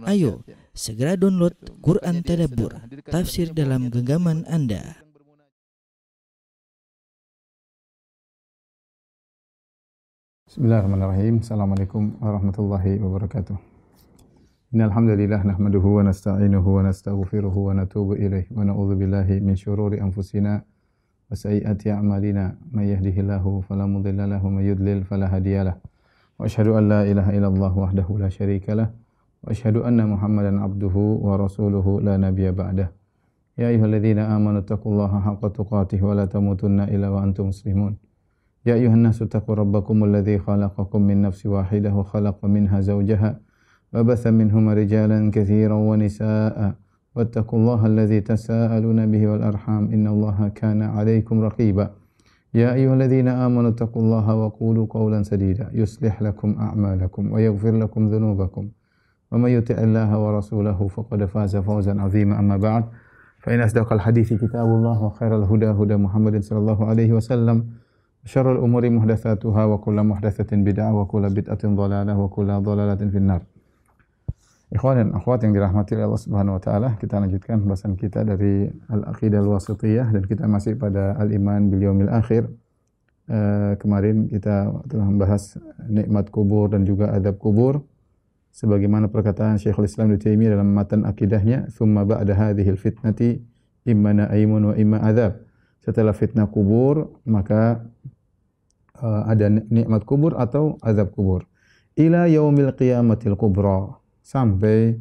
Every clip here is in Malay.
Ayo, segera download Quran Tadabbur, tafsir dalam genggaman Anda. Bismillahirrahmanirrahim. Assalamualaikum warahmatullahi wabarakatuh. Innal hamdalillah nahmaduhu wa nasta'inuhu wa nastaghfiruhu wa natubu ilaih wa na'udzu billahi min syururi anfusina wa sayyiati a'malina. May yahdihillahu fala mudilla lahu wa may yudlil fala hadiyalah. Wa asyhadu an la ilaha illallah wahdahu la syarikalah wa asyhadu anna Muhammadan abduhu wa rasuluhu la nabiyya ba'dah. Ya ayyuhalladzina amanu taqullaha haqqa tuqatih wa la tamutunna illa wa antum muslimun. Ya ayuhan nasu taqu rabbakumul ladzi khalaqakum min nafsin wahidah wa khalaqa minha zawjaha wa batha minhuma rijalan katsiran wa nisaa'a wattaqullaha alladzi tasaaluna bihi wal arham innallaha kana 'alaykum raqiba. Ya ayyuhalladzina amanu taqullaha wa qulu qawlan sadida yuslih lakum a'malakum wa yaghfir lakum dhunubakum wa may yuti'illaha wa rasulahu faqad faza fawzan 'azima amma ba'd fa in asdaqal hadithi kitabullah wa khairal huda huda Muhammadin sallallahu alaihi wasallam syarrul umuri muhdatsatuha wa kullu muhdatsatin bid'ah wa kullu bid'atin dhalalah wa kullu dhalalatin finnar. Ikhwan dan akhwat yang dirahmati oleh Allah Subhanahu wa taala, kita lanjutkan pembahasan kita dari Al-Aqidah Al-Wasithiyah dan kita masih pada Al-Iman bil Yaumil Akhir. Kemarin kita telah membahas nikmat kubur dan juga adab kubur sebagaimana perkataan Syekhul Islam Ibnu Taimiyah dalam matan akidahnya, "Tsumma ba'da hadhil fitnati imma na'imun wa imma adzab." Setelah fitnah kubur, maka ada nikmat kubur atau azab kubur. Ila yaumil qiyamatil kubra, sampai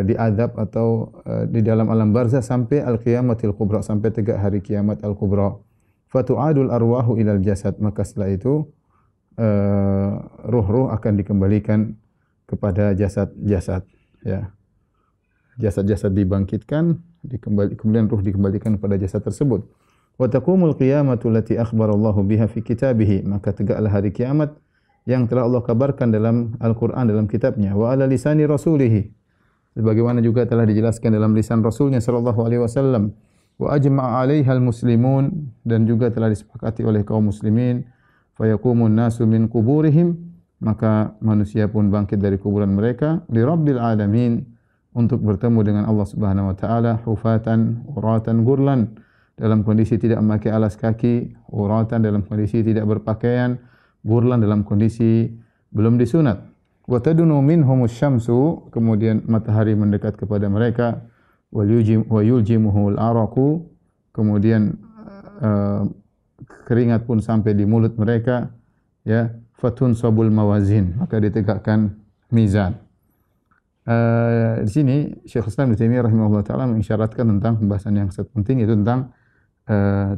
diazab atau di dalam alam barzah sampai al-qiyamatil kubra, sampai tegak hari kiamat al-kubra. Fatu'adul arwahu ilal jasad, maka setelah itu ruh-ruh akan dikembalikan kepada jasad-jasad, ya. Jasad-jasad dibangkitkan, kemudian ruh dikembalikan kepada jasad tersebut. Wa taqumul qiyamatu allati akhbarallahu biha fi kitabih, maka tegaklah hari kiamat yang telah Allah kabarkan dalam Al-Qur'an, dalam kitabnya. Wa ala lisani rasulih, sebagaimana juga telah dijelaskan dalam lisan Rasulnya sallallahu alaihi wasallam. Wa ajma'a 'alaihal muslimun, dan juga telah disepakati oleh kaum muslimin. Fa yaqumun nasu min quburihim, maka manusia pun bangkit dari kuburan mereka, li rabbil alamin, untuk bertemu dengan Allah Subhanahu wa taala, hufatan uratan gurlan, dalam kondisi tidak memakai alas kaki, uratan dalam kondisi tidak berpakaian, gurlan dalam kondisi belum disunat. Wa tadunu minhumus syamsu, kemudian matahari mendekat kepada mereka, wa yuljimuhul araqu, kemudian keringat pun sampai di mulut mereka, ya, fatun sabul mawazin, maka ditegakkan mizan. Di sini Syekh Islam Ibnu Taimiyah rahimahullah taala mengisyaratkan tentang pembahasan yang sangat penting, yaitu tentang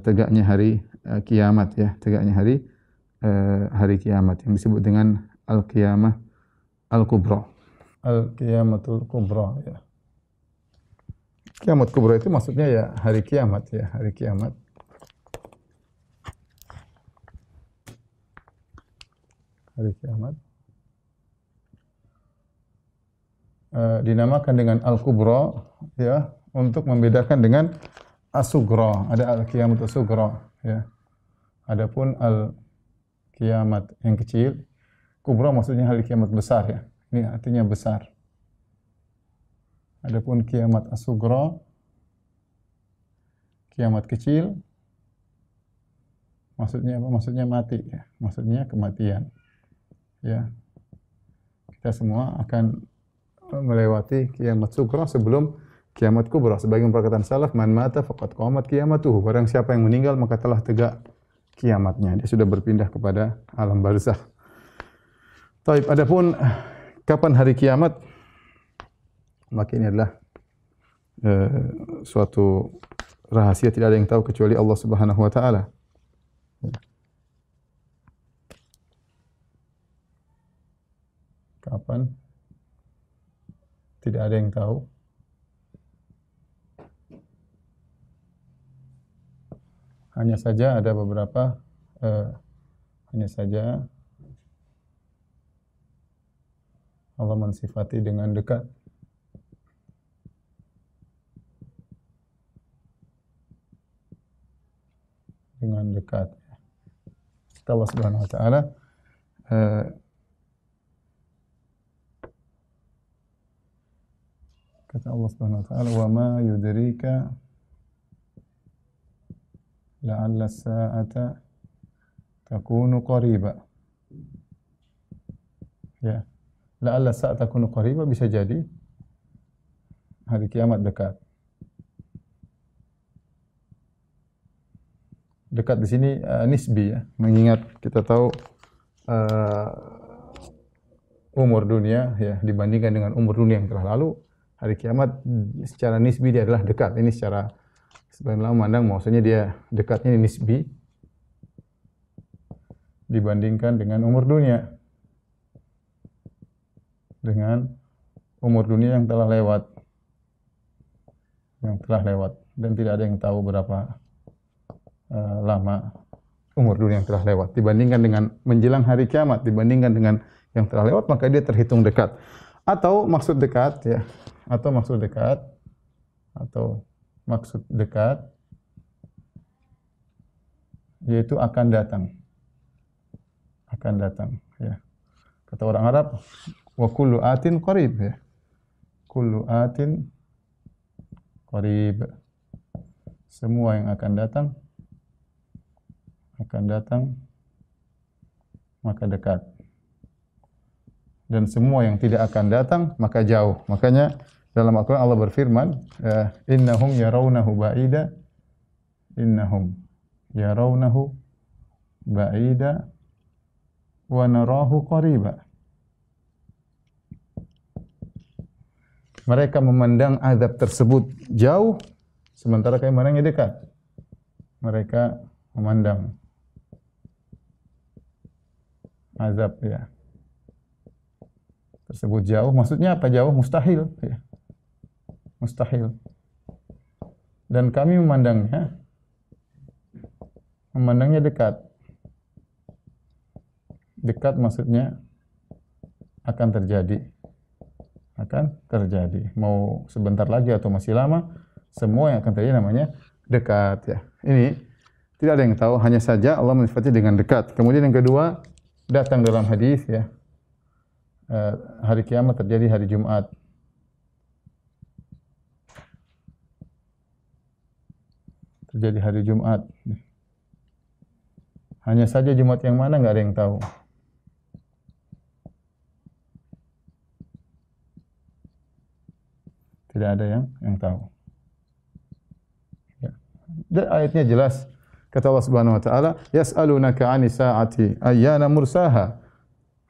tegaknya hari kiamat, ya, tegaknya hari kiamat yang disebut dengan al-qiyamah al-kubra. Al-qiyamatul kubra, ya. Kiamat kubra itu maksudnya ya hari kiamat, ya, hari kiamat. Hari kiamat dinamakan dengan al-kubra, ya, untuk membedakan dengan as-sugra. Ada al-qiyamat as-sugra, ya. Adapun al-qiyamat yang kecil, kubra maksudnya hari kiamat besar, ya. Ini artinya besar. Adapun kiamat as-sugra, kiamat kecil, maksudnya apa? Maksudnya mati, ya. Maksudnya kematian. Ya. Kita semua akan melewati kiamat sugra sebelum kiamat kubra. Sebagian perkataan salaf, man mata faqad qamat qiyamatuhu, barang siapa yang meninggal maka telah tegak kiamatnya, dia sudah berpindah kepada alam barzakh. Taib, adapun kapan hari kiamat, maka ini adalah suatu rahasia, tidak ada yang tahu kecuali Allah Subhanahu wa taala. Kapan? Tidak ada yang tahu. Hanya saja ada beberapa, hanya saja Allah mensifati dengan dekat. Dengan dekat. Allah Subhanahu wa taala Kata Allah Subhanahu wa taala, "Wa ma yudrika la'alla as-sa'ata takunu qariba." Ya. La'alla as-sa'ata takunu qariba, bisa jadi hari kiamat dekat. Dekat di sini nisbi ya, mengingat kita tahu umur dunia ya dibandingkan dengan umur dunia yang telah lalu, hari kiamat secara nisbi dia adalah dekat. Ini secara sebagian ulama memandang maksudnya dia dekatnya nisbi dibandingkan dengan umur dunia. Dengan umur dunia yang telah lewat. Yang telah lewat dan tidak ada yang tahu berapa lama umur dunia yang telah lewat dibandingkan dengan menjelang hari kiamat, dibandingkan dengan yang telah lewat, maka dia terhitung dekat. Atau maksud dekat ya, atau maksud dekat yaitu akan datang. Akan datang ya. Kata orang Arab, wa kullu atin qarib ya. Kullu atin qarib. Semua yang akan datang maka dekat. Dan semua yang tidak akan datang maka jauh. Makanya dalam Al-Quran Allah berfirman, innahum yarawnahu ba'ida, innahum yarawnahu ba'ida wa narahu qariba. Mereka memandang azab tersebut jauh, sementara kami memandangnya dekat. Mereka memandang azab ya tersebut jauh. Maksudnya apa jauh? Mustahil ya. Mustahil. Dan kami memandangnya dekat. Dekat maksudnya akan terjadi. Akan terjadi. Mau sebentar lagi atau masih lama, semua yang akan terjadi namanya dekat ya. Ini tidak ada yang tahu, hanya saja Allah mensifati dengan dekat. Kemudian yang kedua, datang dalam hadis ya. Hari kiamat terjadi hari Jumat. Terjadi hari Jumat. Hanya saja Jumat yang mana enggak ada yang tahu. Tidak ada yang tahu. Ya. Dan ayatnya jelas. Kata Allah Subhanahu wa taala, "Yas'alunaka 'anis sa'ati ayyana mursaha?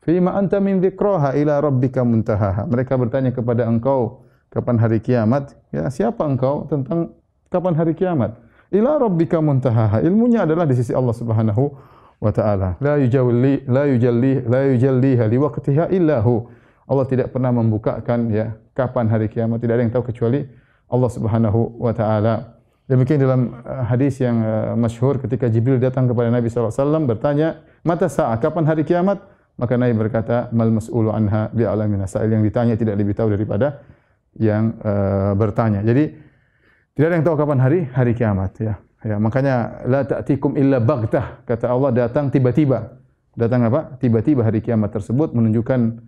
Fima anta min dzikraha ila rabbika muntahaha." Mereka bertanya kepada engkau, kapan hari kiamat? Ya, siapa engkau tentang kapan hari kiamat? Ila rabbika muntahaha. Ilmunya adalah di sisi Allah Subhanahu wa taala. La yujalliha liwaqtiha illa hu. Allah tidak pernah membukakan ya kapan hari kiamat, tidak ada yang tahu kecuali Allah Subhanahu wa taala. Demikian dalam hadis yang masyhur ketika Jibril datang kepada Nabi SAW bertanya, "Mata sa'ah, kapan hari kiamat?" Maka Nabi berkata, "Mal mas'ulu anha bi'alamin sa'il." Yang ditanya tidak lebih tahu daripada yang bertanya. Jadi tidak ada yang tahu kapan hari kiamat ya. Ya, makanya la ta'tikum illa baghtah. Kata Allah, datang tiba-tiba. Datang apa? Tiba-tiba hari kiamat tersebut menunjukkan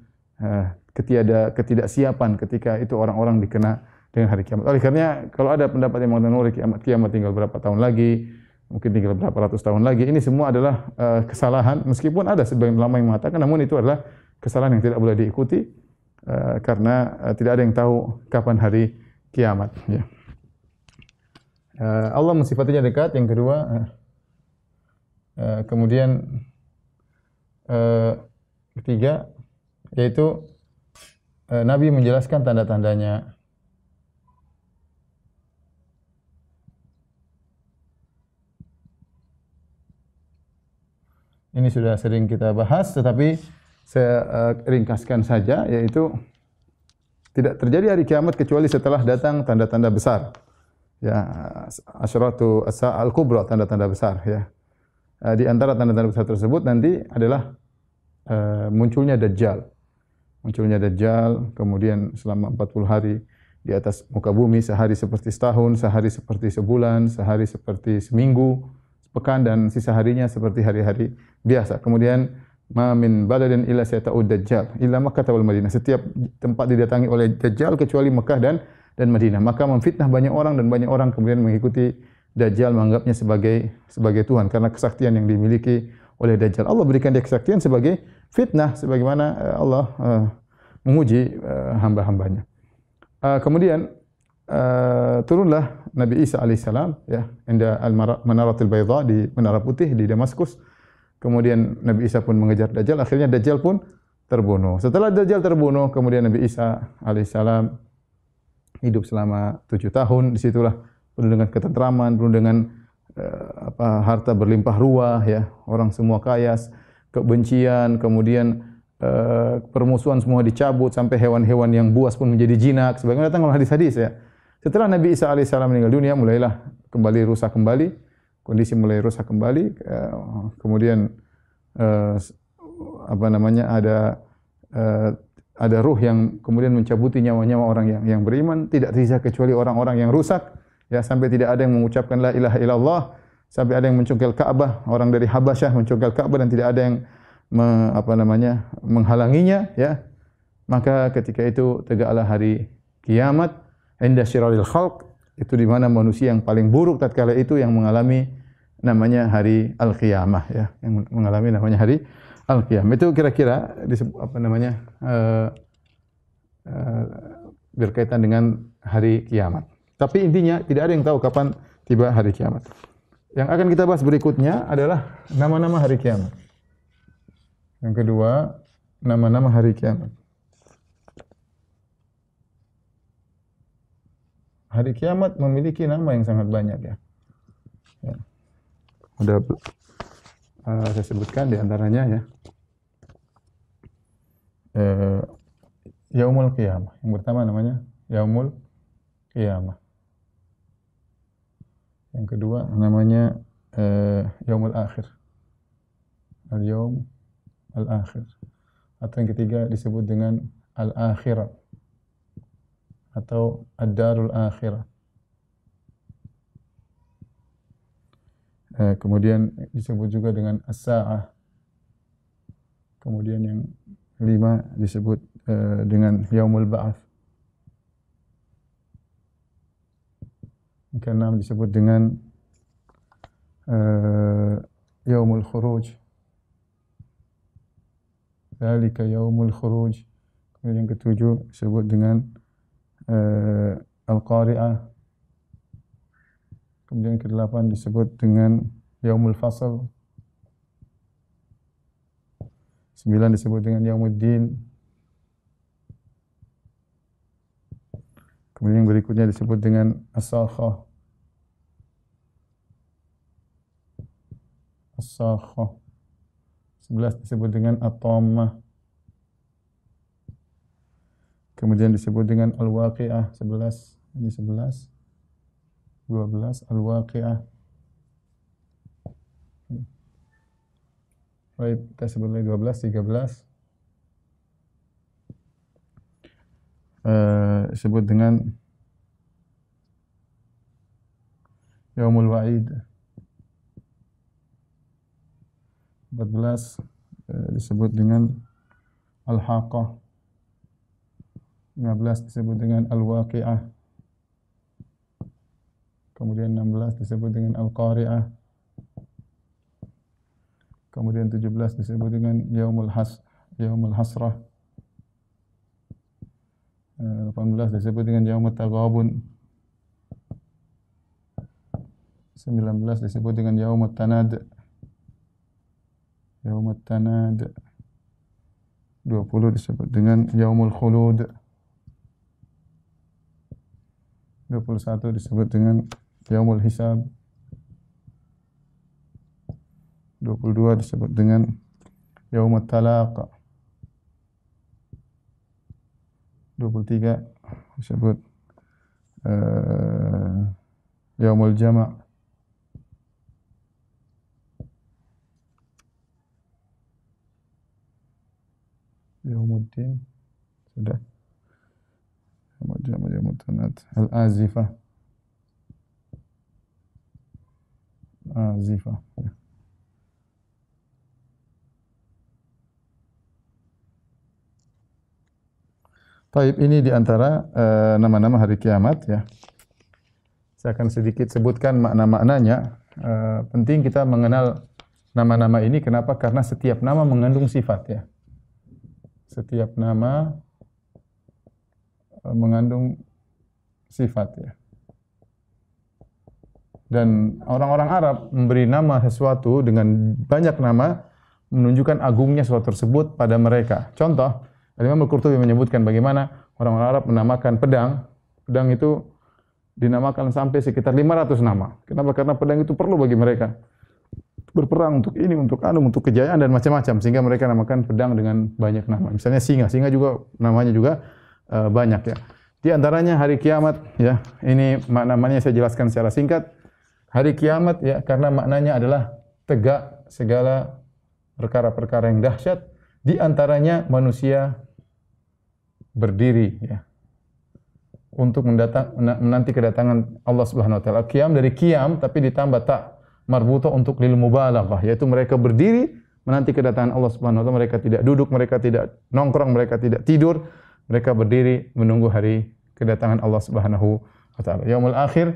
ketidaksiapan ketika itu orang-orang dikena dengan hari kiamat. Oleh karenanya kalau ada pendapat yang mengatakan kiamat tinggal berapa tahun lagi, mungkin tinggal berapa ratus tahun lagi, ini semua adalah kesalahan. Meskipun ada sebagian ulama yang mengatakan, namun itu adalah kesalahan yang tidak boleh diikuti karena tidak ada yang tahu kapan hari kiamat. Ya. Allah mensifatinya dekat. Yang kedua, kemudian ketiga, yaitu Nabi menjelaskan tanda-tandanya. Ini sudah sering kita bahas, tetapi saya ringkaskan saja, yaitu tidak terjadi hari kiamat kecuali setelah datang tanda-tanda besar. Ya, asyratu as-sa'al kubra, tanda-tanda besar. Ya. Di antara tanda-tanda besar tersebut nanti adalah munculnya Dajjal. Munculnya Dajjal, kemudian selama 40 hari di atas muka bumi, sehari seperti setahun, sehari seperti sebulan, sehari seperti seminggu, sepekan, dan sisa harinya seperti hari-hari biasa. Kemudian ma min baladin illa sayata'ud Dajjal illa Makkah wal Madinah. Setiap tempat didatangi oleh Dajjal kecuali Mekah dan dan Madinah. Maka memfitnah banyak orang dan banyak orang kemudian mengikuti Dajjal, menganggapnya sebagai Tuhan karena kesaktian yang dimiliki oleh Dajjal. Allah berikan dia kesaktian sebagai fitnah sebagaimana Allah menguji hamba-hambanya. Kemudian turunlah Nabi Isa alaihissalam ya, inda al-Manaratul Baydha, di Menara Putih di Damaskus. Kemudian Nabi Isa pun mengejar Dajjal, akhirnya Dajjal pun terbunuh. Setelah Dajjal terbunuh, kemudian Nabi Isa alaihissalam hidup selama 7 tahun. Disitulah penuh dengan ketentraman, penuh dengan harta berlimpah ruah ya, orang semua kaya, kebencian, kemudian permusuhan semua dicabut sampai hewan-hewan yang buas pun menjadi jinak. Sebagaimana datang dalam hadis-hadis ya. Setelah Nabi Isa alaihissalam meninggal dunia, mulailah kembali rusak kembali, kondisi mulai rusak kembali. Kemudian ada ruh yang kemudian mencabuti nyawa-nyawa orang yang beriman, tidak tersisa kecuali orang-orang yang rusak. Ya, sampai tidak ada yang mengucapkan la ilaha illallah, sampai ada yang mencongkel Ka'bah, orang dari Habasyah mencongkel Ka'bah dan tidak ada yang menghalanginya ya. Maka ketika itu tegaklah hari kiamat, inda syiraril khalq, itu di mana manusia yang paling buruk tatkala itu yang mengalami namanya hari al-qiyamah ya, yang mengalami namanya hari al-qiyamah. Itu kira-kira berkaitan dengan hari kiamat. Tapi intinya tidak ada yang tahu kapan tiba hari kiamat. Yang akan kita bahas berikutnya adalah nama-nama hari kiamat. Yang kedua, nama-nama hari kiamat. Hari kiamat memiliki nama yang sangat banyak ya. Sudah saya sebutkan di antaranya ya. Yaumul Qiyamah. Yang pertama namanya Yaumul Qiyamah. Yang kedua namanya Yaumul Akhir. Al-Yaum Al-Akhir. Atau yang ketiga disebut dengan Al-Akhirah atau Ad-Darul Akhirah. Kemudian disebut juga dengan As-Sa'ah. Kemudian yang kelima disebut dengan Yaumul Ba'ats. Yang keenam disebut dengan Yaumul Khuruj. Dzalika Yaumul Khuruj. Kemudian yang ketujuh disebut dengan Al-Qari'ah. Kemudian yang kedelapan disebut dengan Yaumul Fasl. 9 disebut dengan Yaumuddin. Kemudian yang berikutnya disebut dengan As-Sakhah. As-Sakhah. 11 disebut dengan At-Tammah. Kemudian disebut dengan Al-Waqi'ah. 11. Ini 11. 12. Al-Waqi'ah. Baik, kita sebut lagi 12, 13. Disebut dengan Yaumul Wa'id. 14 disebut dengan Al-Haqqah. 15 disebut dengan Al-Waqi'ah. Kemudian 16 disebut dengan Al-Qari'ah. Kemudian 17 disebut dengan Yaumul Hasrah. 18 disebut dengan Yaumut Taghabun. 19 disebut dengan Yaumut Tanad. Yaumut Tanad. 20 disebut dengan Yaumul Khulud. 21 disebut dengan Yaumul Hisab. 22 disebut dengan Yaumut Talaq. 23 disebut Yaumul Jama'. Yaumuddin sudah. Yaumul Jama', Yaumut Tanad. Al-Azifah. Azifah. Taib, ini di antara nama-nama hari kiamat ya. Saya akan sedikit sebutkan makna-maknanya. Penting kita mengenal nama-nama ini. Kenapa? Karena setiap nama mengandung sifat ya. Setiap nama mengandung sifat ya. Dan orang-orang Arab memberi nama sesuatu dengan banyak nama menunjukkan agungnya sesuatu tersebut pada mereka. Contoh, Imam Al-Qurtubi menyebutkan bagaimana orang-orang Arab menamakan pedang. Pedang itu dinamakan sampai sekitar 500 nama. Kenapa? Karena pedang itu perlu bagi mereka. Berperang untuk ini, untuk kejayaan dan macam-macam. Sehingga mereka namakan pedang dengan banyak nama. Misalnya singa. Singa juga namanya juga banyak ya. Di antaranya hari kiamat ya. Ini maknanya saya jelaskan secara singkat. Hari kiamat ya, karena maknanya adalah tegak segala perkara-perkara yang dahsyat. Di antaranya manusia berdiri ya, untuk menanti kedatangan Allah Subhanahu wa taala. Qiyam dari qiyam tapi ditambah tak marbuta untuk lil mubalaghah, yaitu mereka berdiri menanti kedatangan Allah Subhanahu wa taala. Mereka tidak duduk, mereka tidak nongkrong, mereka tidak tidur. Mereka berdiri menunggu hari kedatangan Allah Subhanahu wa taala. Yaumul akhir,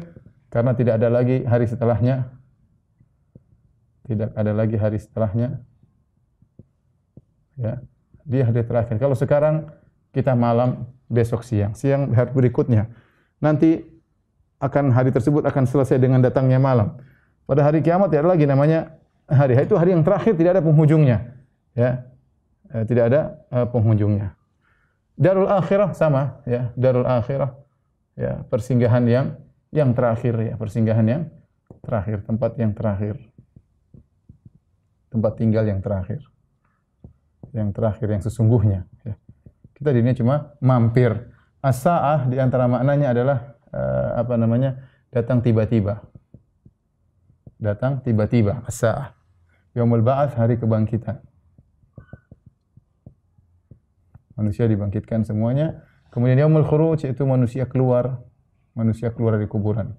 karena tidak ada lagi hari setelahnya. Tidak ada lagi hari setelahnya. Ya. Dia hari terakhir. Kalau sekarang kita malam, besok siang, siang hari berikutnya. Nanti akan hari tersebut akan selesai dengan datangnya malam. Pada hari kiamat tidak ada lagi namanya hari. Itu hari yang terakhir, tidak ada penghujungnya. Ya, tidak ada penghujungnya. Darul akhirah sama, ya, darul akhirah, ya, persinggahan yang terakhir, ya, persinggahan yang terakhir, tempat yang terakhir, tempat tinggal yang terakhir, yang sesungguhnya. Ya. Kita di dunia cuma mampir. As-sa'ah di antara maknanya adalah datang tiba-tiba. Datang tiba-tiba. As-sa'ah. Yaumul ba'ats, hari kebangkitan. Manusia dibangkitkan semuanya. Kemudian yaumul khuruj, yaitu manusia keluar dari kuburan.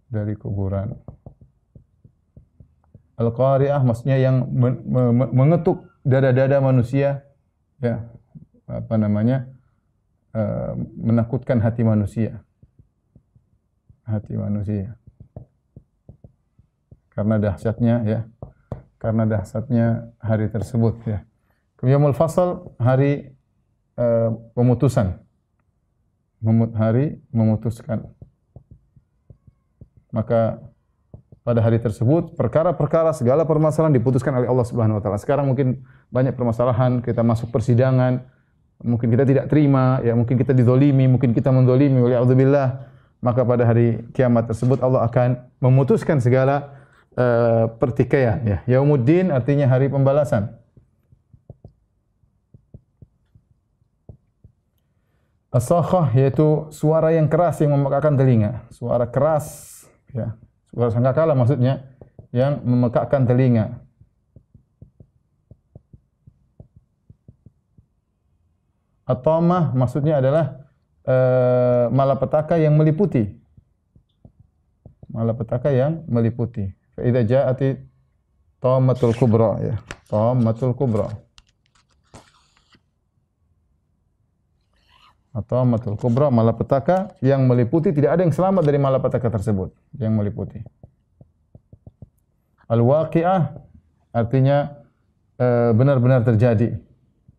Dari kuburan. Al-Qari'ah maksudnya yang mengetuk dada-dada manusia, ya, menakutkan hati manusia, karena dahsyatnya hari tersebut, ya. Yaumul fasl, hari pemutusan, hari memutuskan. Maka pada hari tersebut, perkara-perkara, segala permasalahan diputuskan oleh Allah Subhanahu wa taala. Sekarang mungkin banyak permasalahan, kita masuk persidangan, mungkin kita tidak terima, ya, mungkin kita dizalimi, mungkin kita menzalimi, waliyadzubillah. Maka pada hari kiamat tersebut Allah akan memutuskan segala pertikaian, ya. Yaumuddin artinya hari pembalasan. As-sakhah yaitu suara yang keras yang memekakkan telinga, suara keras, ya. Suara sangkakala maksudnya yang memekakkan telinga. At-tamah maksudnya adalah malapetaka yang meliputi. Malapetaka yang meliputi. Fa idza ja'ati tammatul kubra, ya. Tammatul kubra. Atau matul kubra, malapetaka yang meliputi, tidak ada yang selamat dari malapetaka tersebut yang meliputi. Al-waqi'ah artinya benar-benar terjadi.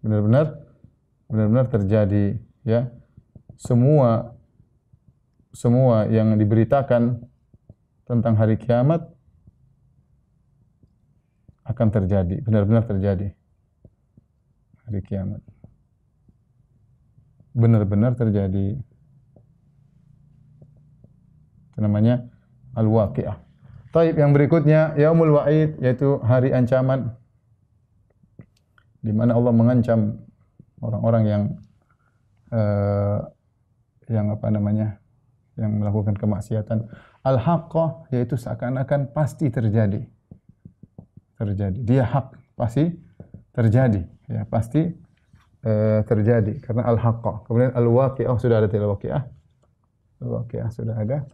Benar-benar terjadi, ya. Semua yang diberitakan tentang hari kiamat akan terjadi, benar-benar terjadi. Hari kiamat benar-benar terjadi. Itu namanya al-waqi'ah. Taib, yang berikutnya yaumul wa'id, yaitu hari ancaman, di mana Allah mengancam orang-orang yang melakukan kemaksiatan. Al-haqqah, yaitu seakan-akan pasti terjadi. Dia hak, pasti terjadi, ya, pasti terjadi karena al-haqqah. Kemudian al-waqi'ah sudah ada, tidak waqi'ah? Al-waqi'ah sudah ada.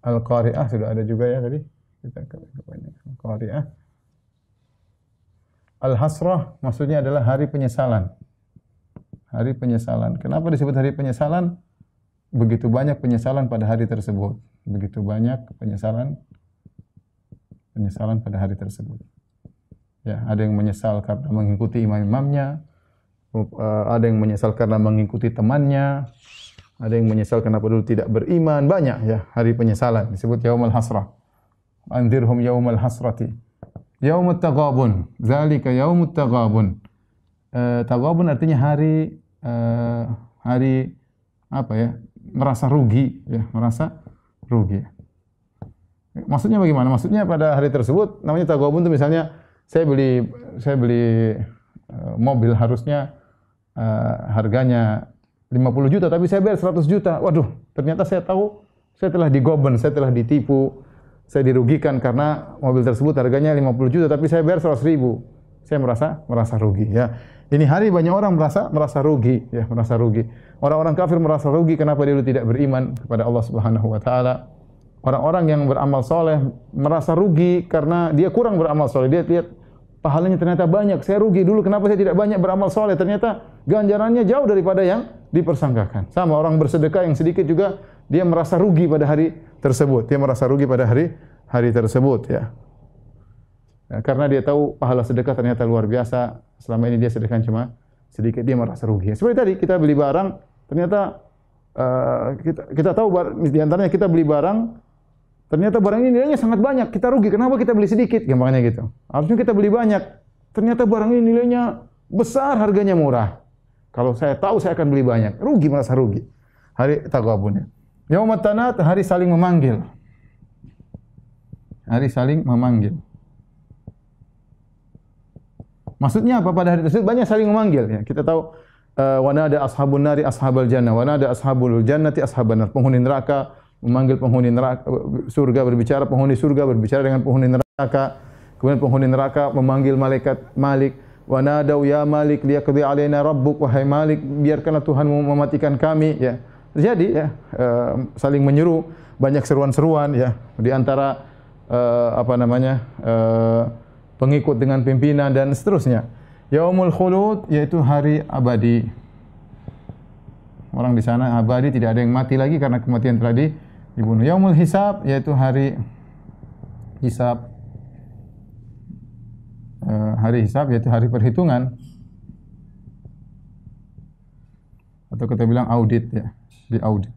Al-qari'ah sudah ada juga, ya, tadi. Kita kebanyakan al-qari'ah. Al-hasrah maksudnya adalah hari penyesalan. Hari penyesalan. Kenapa disebut hari penyesalan? Begitu banyak penyesalan pada hari tersebut. Begitu banyak penyesalan pada hari tersebut. Ya, ada yang menyesal karena mengikuti imam-imamnya, ada yang menyesal karena mengikuti temannya, ada yang menyesal kenapa dulu tidak beriman, banyak ya hari penyesalan disebut yaumul hasrah. Anzirhum yaumal hasrati. Yaumut taghabun, zalika yaumut taghabun. Taghabun artinya hari apa ya? Merasa rugi ya, merasa rugi. Maksudnya bagaimana? Maksudnya pada hari tersebut namanya taghabun itu misalnya saya beli mobil harusnya harganya 50 juta tapi saya bayar 100 juta. Waduh, ternyata saya tahu saya telah digoben, saya telah ditipu. Saya dirugikan karena mobil tersebut harganya 50 juta tapi saya bayar 100 ribu. Saya merasa rugi ya. Ini hari banyak orang merasa rugi ya, merasa rugi. Orang-orang kafir merasa rugi kenapa dia tidak beriman kepada Allah Subhanahu wa taala. Orang-orang yang beramal soleh merasa rugi karena dia kurang beramal soleh. Dia lihat pahalanya ternyata banyak. Saya rugi dulu kenapa saya tidak banyak beramal soleh. Ternyata ganjarannya jauh daripada yang dipersangkakan. Sama orang bersedekah yang sedikit juga dia merasa rugi pada hari tersebut. Dia merasa rugi pada hari tersebut ya. Ya. Karena dia tahu pahala sedekah ternyata luar biasa. Selama ini dia sedekah cuma sedikit, dia merasa rugi. Seperti tadi kita beli barang, ternyata kita tahu di antaranya kita beli barang, ternyata barang ini nilainya sangat banyak. Kita rugi. Kenapa kita beli sedikit? Gampangnya gitu. Harusnya kita beli banyak. Ternyata barang ini nilainya besar, harganya murah. Kalau saya tahu saya akan beli banyak. Rugi, merasa rugi. Hari taghabun. Yaumut tanat, hari saling memanggil. Hari saling memanggil. Maksudnya apa pada hari tersebut? Banyak saling memanggil. Ya. Kita tahu wa nada ashabun nari ashabal jannah, wa nada ashabul jannati ashaban nar. Penghuni neraka memanggil penghuni neraka, surga berbicara, penghuni surga berbicara dengan penghuni neraka. Kemudian penghuni neraka memanggil malaikat Malik, wa nadau ya Malik liyaqdi alaina rabbuk, wahai Malik biarkanlah Tuhanmu mematikan kami ya. Terjadi ya, saling menyeru, banyak seruan-seruan ya di antara pengikut dengan pimpinan dan seterusnya. Yaumul khulud yaitu hari abadi. Orang di sana abadi, tidak ada yang mati lagi karena kematian telah dibunuh. Yaumul hisab yaitu hari hisab. Hari hisab yaitu hari perhitungan. Atau kita bilang audit ya, di audit.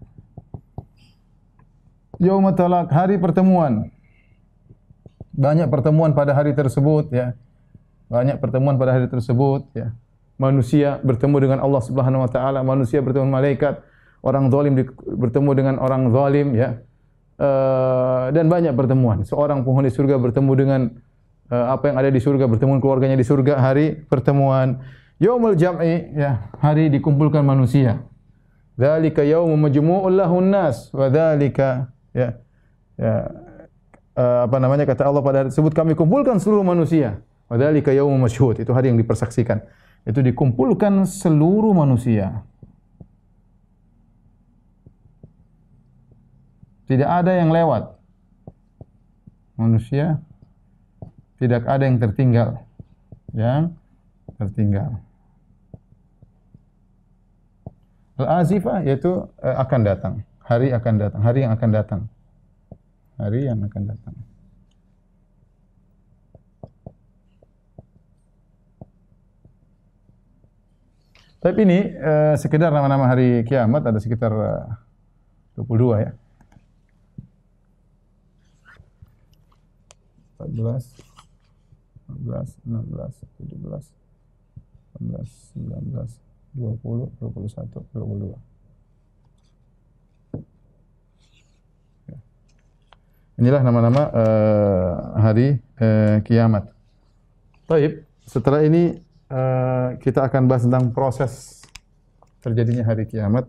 Yaumut talaq, hari pertemuan. Banyak pertemuan pada hari tersebut ya. Banyak pertemuan pada hari tersebut ya. Manusia bertemu dengan Allah Subhanahu wa taala, manusia bertemu dengan malaikat, orang zalim bertemu dengan orang zalim ya. Dan banyak pertemuan. Seorang penghuni surga bertemu dengan apa yang ada di surga, bertemu dengan keluarganya di surga, hari pertemuan. Yaumul jam'i ya, hari dikumpulkan manusia. Dzalika yaumun majmu'un lahun nas wa dzalika ya. Kata Allah pada hari tersebut kami kumpulkan seluruh manusia. Wa dzalika yaumun masyhud, itu hari yang dipersaksikan. Itu dikumpulkan seluruh manusia. Tidak ada yang lewat. Manusia tidak ada yang tertinggal. Yang tertinggal. Al-azifah yaitu akan datang. Hari akan datang, hari yang akan datang. Hari yang akan datang. Tapi ini sekedar nama-nama hari kiamat, ada sekitar 22 ya. 14, 15, 16, 17, 18, 19, 20, 21, 22. Inilah nama-nama hari kiamat. Baik, setelah ini kita akan bahas tentang proses terjadinya hari kiamat.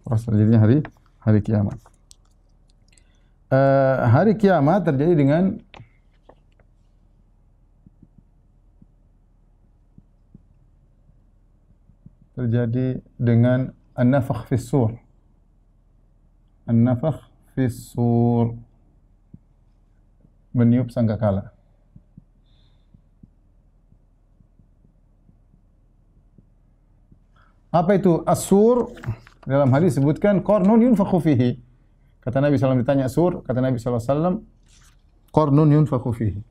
Proses terjadinya hari kiamat. hari kiamat terjadi dengan an-nafakh fis sur. An-nafakh fis sur, meniup sangkakala. Apa itu as-sur? Dalam hadis disebutkan qarnun yunfakhu fihi. Kata Nabi SAW ditanya sur, kata Nabi SAW qarnun yunfakhu fihi.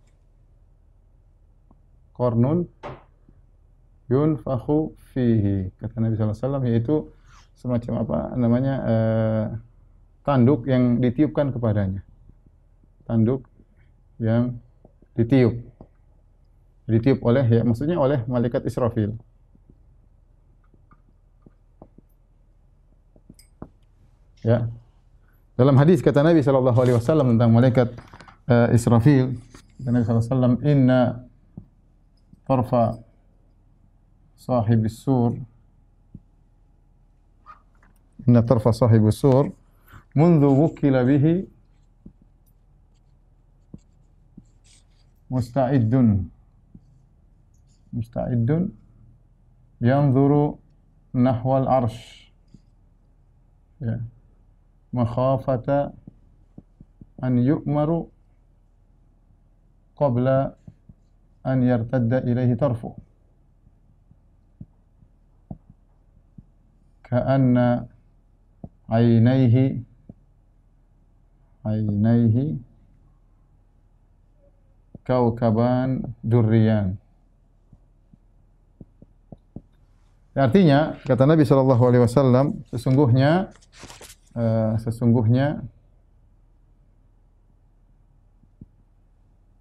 Qarnun yunfakhu fihi. Kata Nabi SAW yaitu semacam apa namanya tanduk yang ditiupkan kepadanya. Tanduk yang ditiup. Ditiup oleh, ya maksudnya oleh malaikat Israfil. Ya. Dalam hadis kata Nabi sallallahu alaihi wasallam tentang malaikat Israfil, kata Nabi sallallahu alaihi wasallam, "Inna tarfa sahibis sur inna tarfa sahibis sur منذ وكل به مستعد ينظر نحو العرش ya makhafata an yu'maru qabla an yartadda ilaihi tarfu ka'anna aynaihi kaukaban durriyan. Artinya kata Nabi sallallahu alaihi wasallam sesungguhnya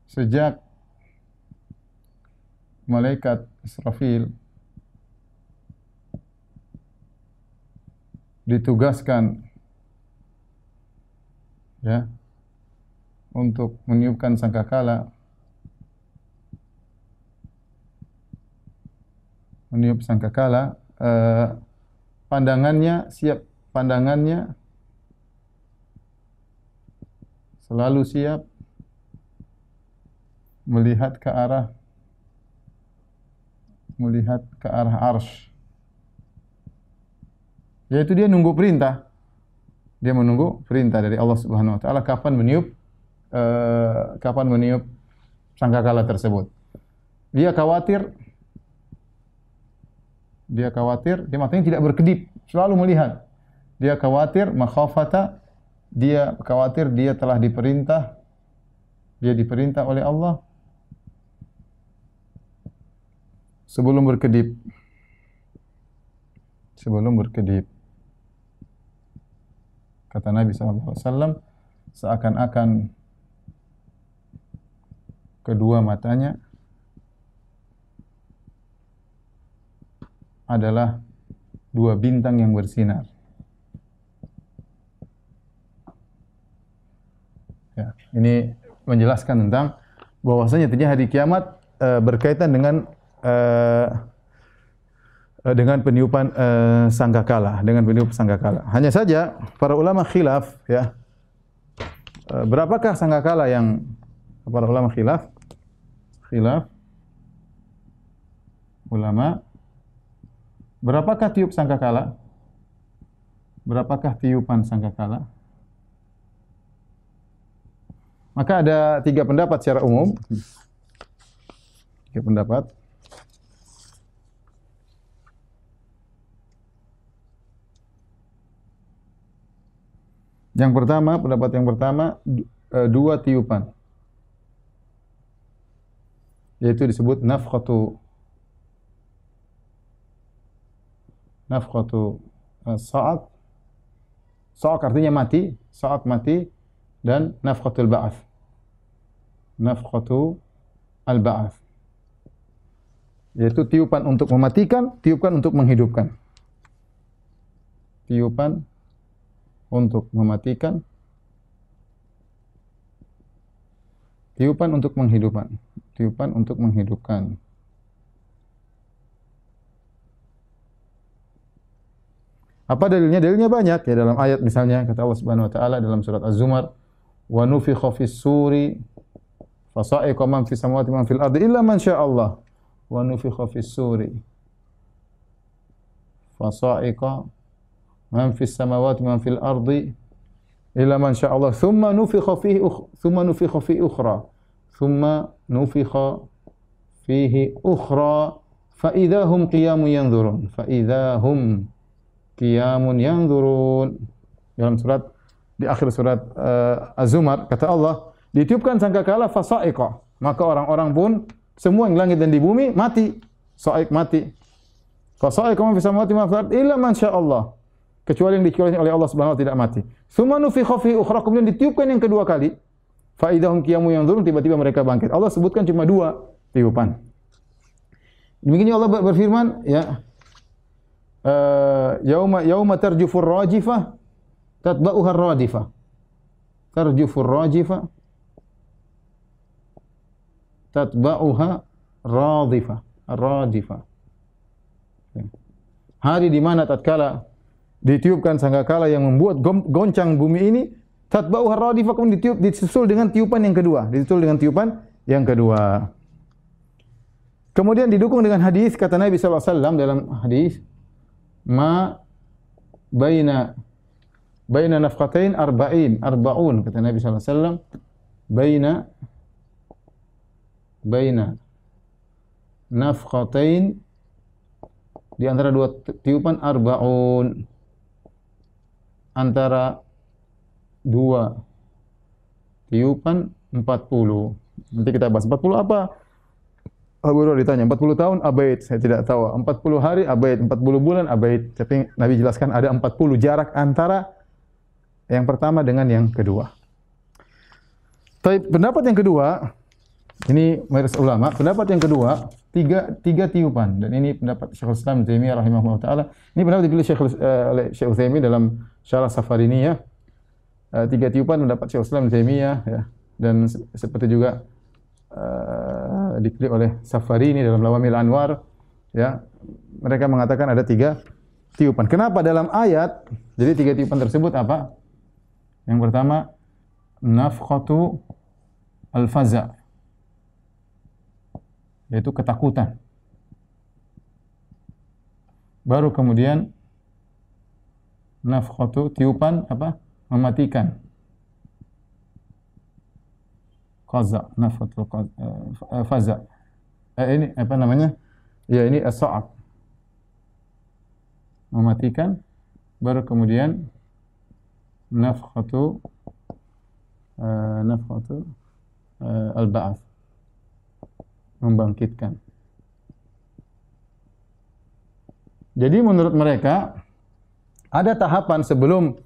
sejak malaikat Israfil ditugaskan ya untuk meniupkan sangkakala, pandangannya selalu siap melihat ke arah arsy. Yaitu dia nunggu perintah. Dia menunggu perintah dari Allah Subhanahu wa taala kapan meniup sangkakala tersebut. Dia khawatir, dia matanya tidak berkedip, selalu melihat. Dia khawatir makhafata, dia telah diperintah, dia diperintah oleh Allah sebelum berkedip. Kata Nabi SAW, seakan-akan kedua matanya adalah dua bintang yang bersinar. Ya, ini menjelaskan tentang bahwasanya terjadi hari kiamat berkaitan dengan peniupan sangkakala, Hanya saja para ulama khilaf ya. Berapakah sangkakala yang para ulama khilaf ulama berapakah tiup sangkakala? Berapakah tiupan sangkakala? Maka ada 3 pendapat secara umum. 3 pendapat. Pendapat yang pertama 2 tiupan. Yaitu disebut nafkhatu sa'aq. Sa'aq artinya mati, dan nafkhatul ba'ats. Nafkhatu al-ba'ats. Yaitu tiupan untuk mematikan, tiupan untuk menghidupkan. Tiupan untuk mematikan, tiupan untuk menghidupkan. Apa dalilnya? Dalilnya banyak ya dalam ayat misalnya kata Allah Subhanahu wa taala dalam surat Az-Zumar, wa nufikha fis suri fasa'iqa man fis samawati man fil ardi illa man syaa Allah wa nufikha fis suri fasa'iqa man fis samawati man fil ardi illa man syaa Allah thumma nufikha fihi ukhra thumma nufikha fihi ukhra fa idza hum qiyamun yanzurun dalam surat di akhir surat Az-Zumar kata Allah, ditiupkan sangkakala fasa'iqa, maka orang-orang pun semua yang langit dan di bumi mati. Sa'iq mati. Fasa'iqa man fis samawati man fil ardi illa man syaa Allah, kecuali yang dikecualikan oleh Allah Subhanahu wa taala tidak mati. Tsumma nufikha fihi ukhra, kemudian ditiupkan yang kedua kali. Fa idahum qiyamun yanzurun, tiba-tiba mereka bangkit. Allah sebutkan cuma 2 tiupan. Demikian Allah berfirman, ya, yauma tarjufur rajifah tatba'uha ar-radifah. Tarjufur rajifah tatba'uha radifah. Ar-radifah. Hari di mana tatkala ditiupkan sangkakala yang membuat goncang bumi ini, tatba'uha ar-radifah, kemudian disusul dengan tiupan yang kedua, Kemudian didukung dengan hadis kata Nabi sallallahu alaihi wasallam dalam hadis, ma baina nafqatain arba'un, kata Nabi sallallahu alaihi wasallam, baina nafqatain, di antara 2 tiupan, arba'un, antara 2 tiupan 40. Nanti kita bahas 40 apa? Abu Hurairah ditanya, 40 tahun abaid, saya tidak tahu. 40 hari abaid, 40 bulan abaid. Tapi Nabi jelaskan ada 40 jarak antara yang pertama dengan yang kedua. Tapi pendapat yang kedua, ini mayoritas ulama, pendapat yang kedua, tiga tiupan. Dan ini pendapat Syekhul Islam Ibnu Taimiyah rahimahullah taala. Ini pendapat dipilih oleh Syekh Utsaimin dalam Syarah Safariniyah. 3 tiupan mendapat Syekhul Islam Ibnu Taimiyah, ya. Dan seperti juga dipilih oleh Safarini dalam Lawamil Anwar, ya. Mereka mengatakan ada 3 tiupan. Kenapa dalam ayat? Jadi 3 tiupan tersebut apa? Yang pertama, nafkhatu al-faza', yaitu ketakutan. Baru kemudian nafkhatu, tiupan apa? Mematikan. Qaza, nafkhatul faza. Ini apa namanya? Ya, ini as-sa'aq. Mematikan, baru kemudian nafkhatu al-ba'ats, membangkitkan. Jadi menurut mereka ada tahapan sebelum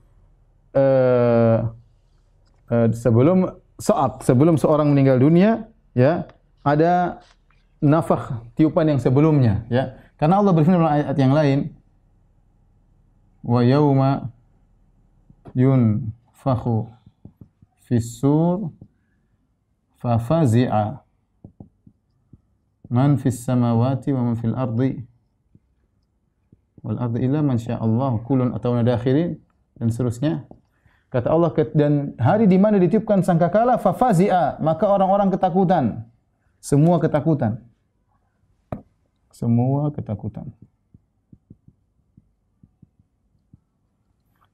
sebelum seorang meninggal dunia, ya, ada nafakh, tiupan yang sebelumnya, ya. Karena Allah berfirman dalam ayat yang lain, wa yauma yunfakhu fis-sur fa fazi'a man fis samawati wa man fil ardi wal ardi illa man syaa Allah kullun atawna dakhirin, dan seterusnya. Kata Allah, dan hari di mana ditiupkan sangkakala, fa fazi'a, maka orang-orang ketakutan. Semua ketakutan.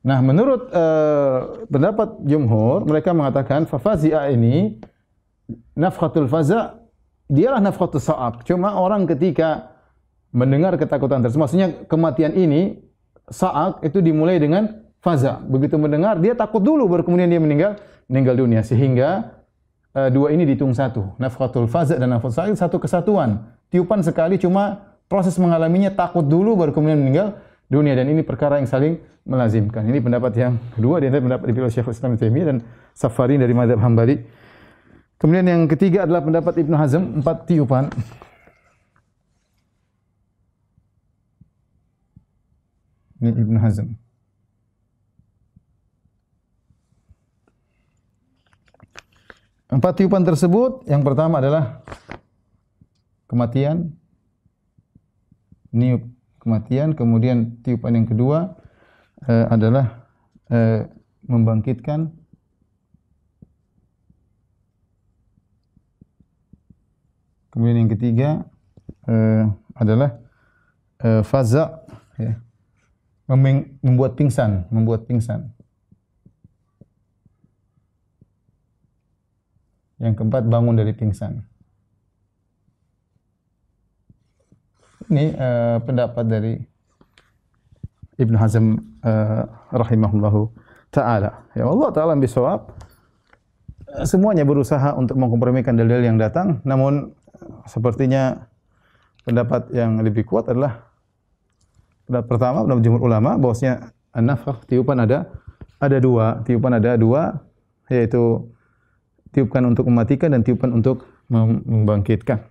Nah, menurut pendapat jumhur, mereka mengatakan fa fazi'a ini nafkhatul faza', dialah nafkhatul sa'aq. Cuma orang ketika mendengar ketakutan tersebut, maksudnya kematian ini, sa'aq itu dimulai dengan faza. Begitu mendengar, dia takut dulu, baru kemudian dia meninggal dunia. Sehingga 2 ini dihitung satu. Nafkhatul faza' dan nafkhatul sa'aq satu kesatuan. Tiupan sekali, cuma proses mengalaminya takut dulu, baru kemudian meninggal dunia. Dan ini perkara yang saling melazimkan. Ini pendapat yang kedua, di antara pendapat dipilih Syekhul Islam Ibnu Taimiyah dan Safarini dari mazhab Hambali. Kemudian yang ketiga adalah pendapat Ibnu Hazm, 4 tiupan. Ini Ibnu Hazm. Empat tiupan tersebut, yang pertama adalah kematian, niup kematian. Kemudian tiupan yang kedua adalah membangkitkan. Kemudian yang ketiga adalah faza, ya. Membuat pingsan. Yang keempat, bangun dari pingsan. Ini pendapat dari Ibnu Hazm rahimahullahu ta'ala. Ya Allah ta'ala bisawab. Semuanya berusaha untuk mengkompromikan dalil yang datang, namun sepertinya pendapat yang lebih kuat adalah pendapat pertama, pendapat jumhur ulama, bahwasanya an-nafkhah, tiupan ada dua, yaitu tiupan untuk mematikan dan tiupan untuk membangkitkan.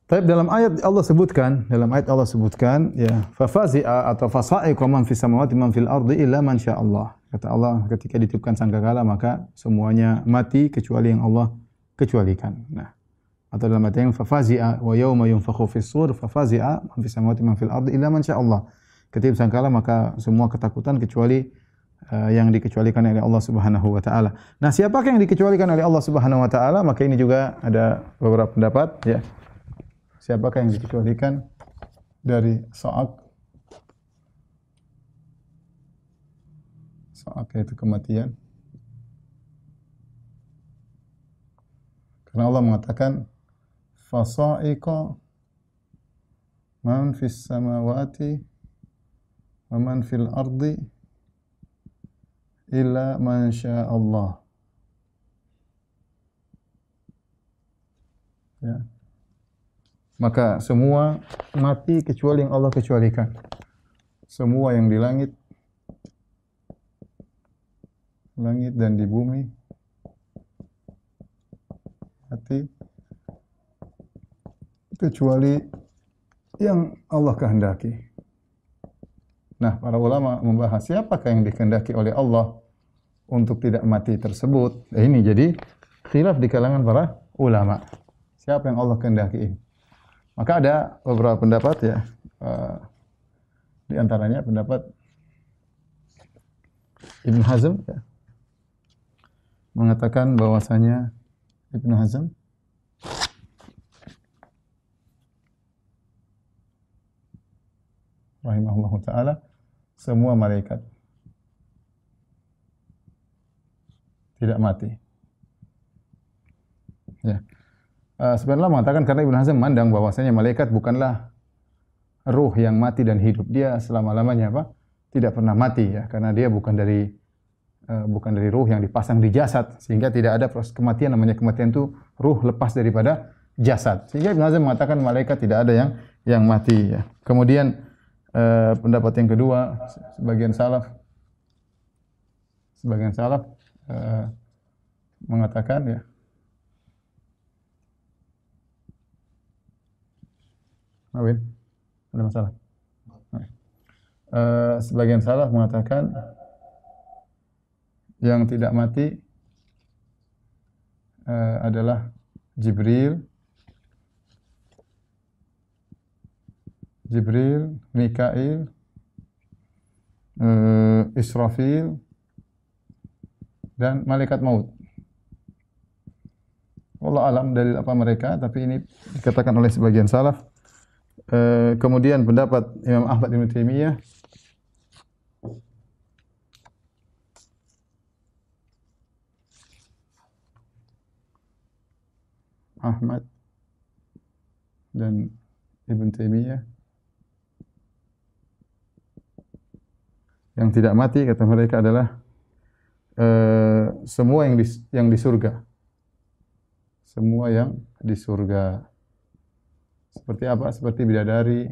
Tapi dalam ayat Allah sebutkan ya fafazi'a atau fasa'iqa man fis samawati man fil ardi illa man syaa Allah. Kata Allah, ketika ditiupkan sangkakala maka semuanya mati kecuali yang Allah kecualikan. Nah, atau dalam ayat yang fafazi'a wa yauma yunfakhu fis sur fafazi'a man fis samawati man fil ardi illa man syaa Allah. Ketika sangkakala maka semua ketakutan kecuali yang dikecualikan oleh Allah Subhanahu wa taala. Nah, siapakah yang dikecualikan oleh Allah Subhanahu wa taala? Maka ini juga ada beberapa pendapat ya. Siapakah yang dikecualikan dari Sa'aq yaitu kematian? Karena Allah mengatakan fasa'iqa man fis samawati wa man fil ardi illa man syaa Allah. Ya. Maka semua mati kecuali yang Allah kecualikan. Semua yang di langit dan di bumi mati kecuali yang Allah kehendaki. Nah, para ulama membahas siapakah yang dikehendaki oleh Allah untuk tidak mati tersebut. Ini jadi khilaf di kalangan para ulama. Siapa yang Allah kehendaki ini? Maka ada beberapa pendapat ya, di antaranya pendapat Ibnu Hazm ya, mengatakan bahwasanya Ibnu Hazm rahimahullahu taala semua malaikat tidak mati. Ya. Sebenarnya mengatakan karena Ibnu Hazm memandang bahwasanya malaikat bukanlah ruh yang mati dan hidup. Dia selama-lamanya apa? Tidak pernah mati ya, karena dia bukan dari ruh yang dipasang di jasad, sehingga tidak ada proses kematian. Namanya kematian itu ruh lepas daripada jasad. Sehingga Ibnu Hazm mengatakan malaikat tidak ada yang mati ya. Kemudian pendapat yang kedua, sebagian salaf mengatakan ya, Awin, ada masalah. Sebagian salaf mengatakan yang tidak mati adalah Jibril, Mikail, Israfil, dan malaikat maut. Wallahu alam dalil apa mereka, tapi ini dikatakan oleh sebagian salaf. Kemudian pendapat Imam Ahmad bin Taimiyah dan Ibn Taimiyah yang tidak mati kata mereka adalah semua yang di surga. Semua yang di surga. Seperti apa? Seperti bidadari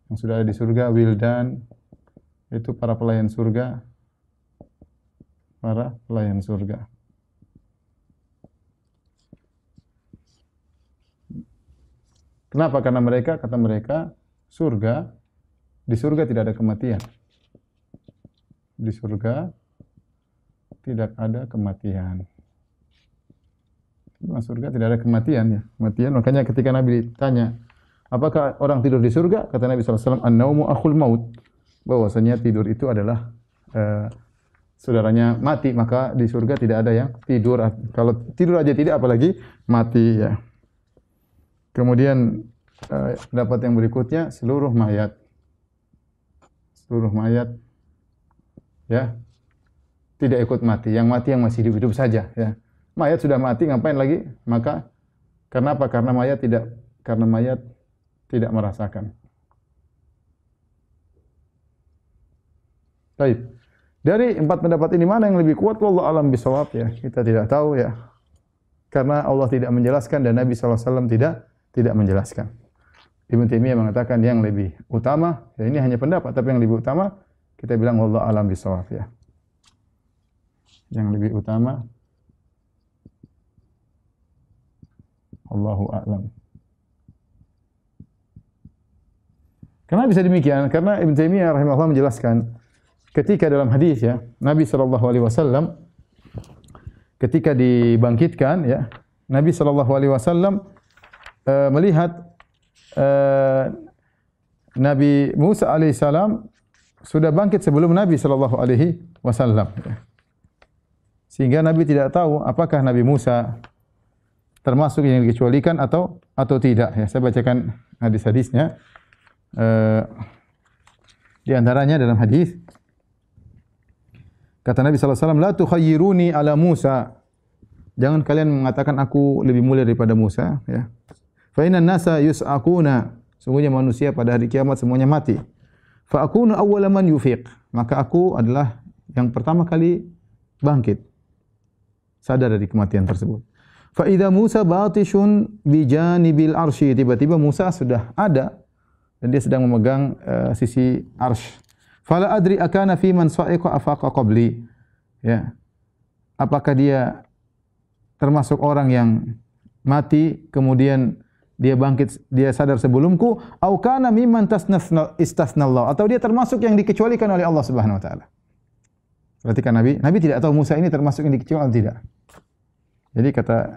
yang sudah ada di surga, wildan, itu para pelayan surga. Kenapa? Karena kata mereka, di surga tidak ada kematian. Di surga tidak ada kematian. Di surga tidak ada kematian ya. Makanya ketika Nabi ditanya, apakah orang tidur di surga? Kata Nabi SAW, an-naumu akhul maut. Bahwasanya tidur itu adalah saudaranya mati, maka di surga tidak ada yang tidur. Kalau tidur aja tidak, apalagi mati ya. Kemudian pendapat yang berikutnya, seluruh mayat ya tidak ikut mati. Yang mati yang masih hidup saja ya. Mayat sudah mati, ngapain lagi? Maka karena apa? Karena mayat tidak merasakan. Baik. Dari 4 pendapat ini mana yang lebih kuat? Wallahu a'lam bishawab ya. Kita tidak tahu ya. Karena Allah tidak menjelaskan dan Nabi SAW tidak menjelaskan. Ibnu Taimiyah mengatakan yang lebih utama, ya ini hanya pendapat, tapi yang lebih utama kita bilang wallahu a'lam bishawab ya. Yang lebih utama Allahu a'lam. Kenapa bisa demikian? Karena Ibnu Taimiyah rahimahullah menjelaskan ketika dalam hadis ya, Nabi sallallahu alaihi wasallam ketika dibangkitkan ya, Nabi sallallahu alaihi wasallam melihat Nabi Musa alaihissalam sudah bangkit sebelum Nabi sallallahu alaihi wasallam ya. Sehingga Nabi tidak tahu apakah Nabi Musa termasuk yang dikecualikan atau tidak ya. Saya bacakan hadis-hadisnya. Di antaranya dalam hadis kata Nabi sallallahu alaihi wasallam, "La tukhayyiruni ala Musa." Jangan kalian mengatakan aku lebih mulia daripada Musa, ya. Fa innan nasa yus'aquna. Sungguhnya manusia pada hari kiamat semuanya mati. Fa akunu awwala man yufiq. Maka aku adalah yang pertama kali bangkit. Sadar dari kematian tersebut. Fa idza Musa batishun bi janibil arsy. Tiba-tiba Musa sudah ada dan dia sedang memegang sisi arsy. Fala adri akana fi man sa'iqa afaqa qabli. Ya. Apakah dia termasuk orang yang mati kemudian dia bangkit, dia sadar sebelumku, au kana mimman istasnallahu, atau dia termasuk yang dikecualikan oleh Allah Subhanahu wa taala. Perhatikan Nabi tidak tahu Musa ini termasuk yang dikecualikan atau tidak.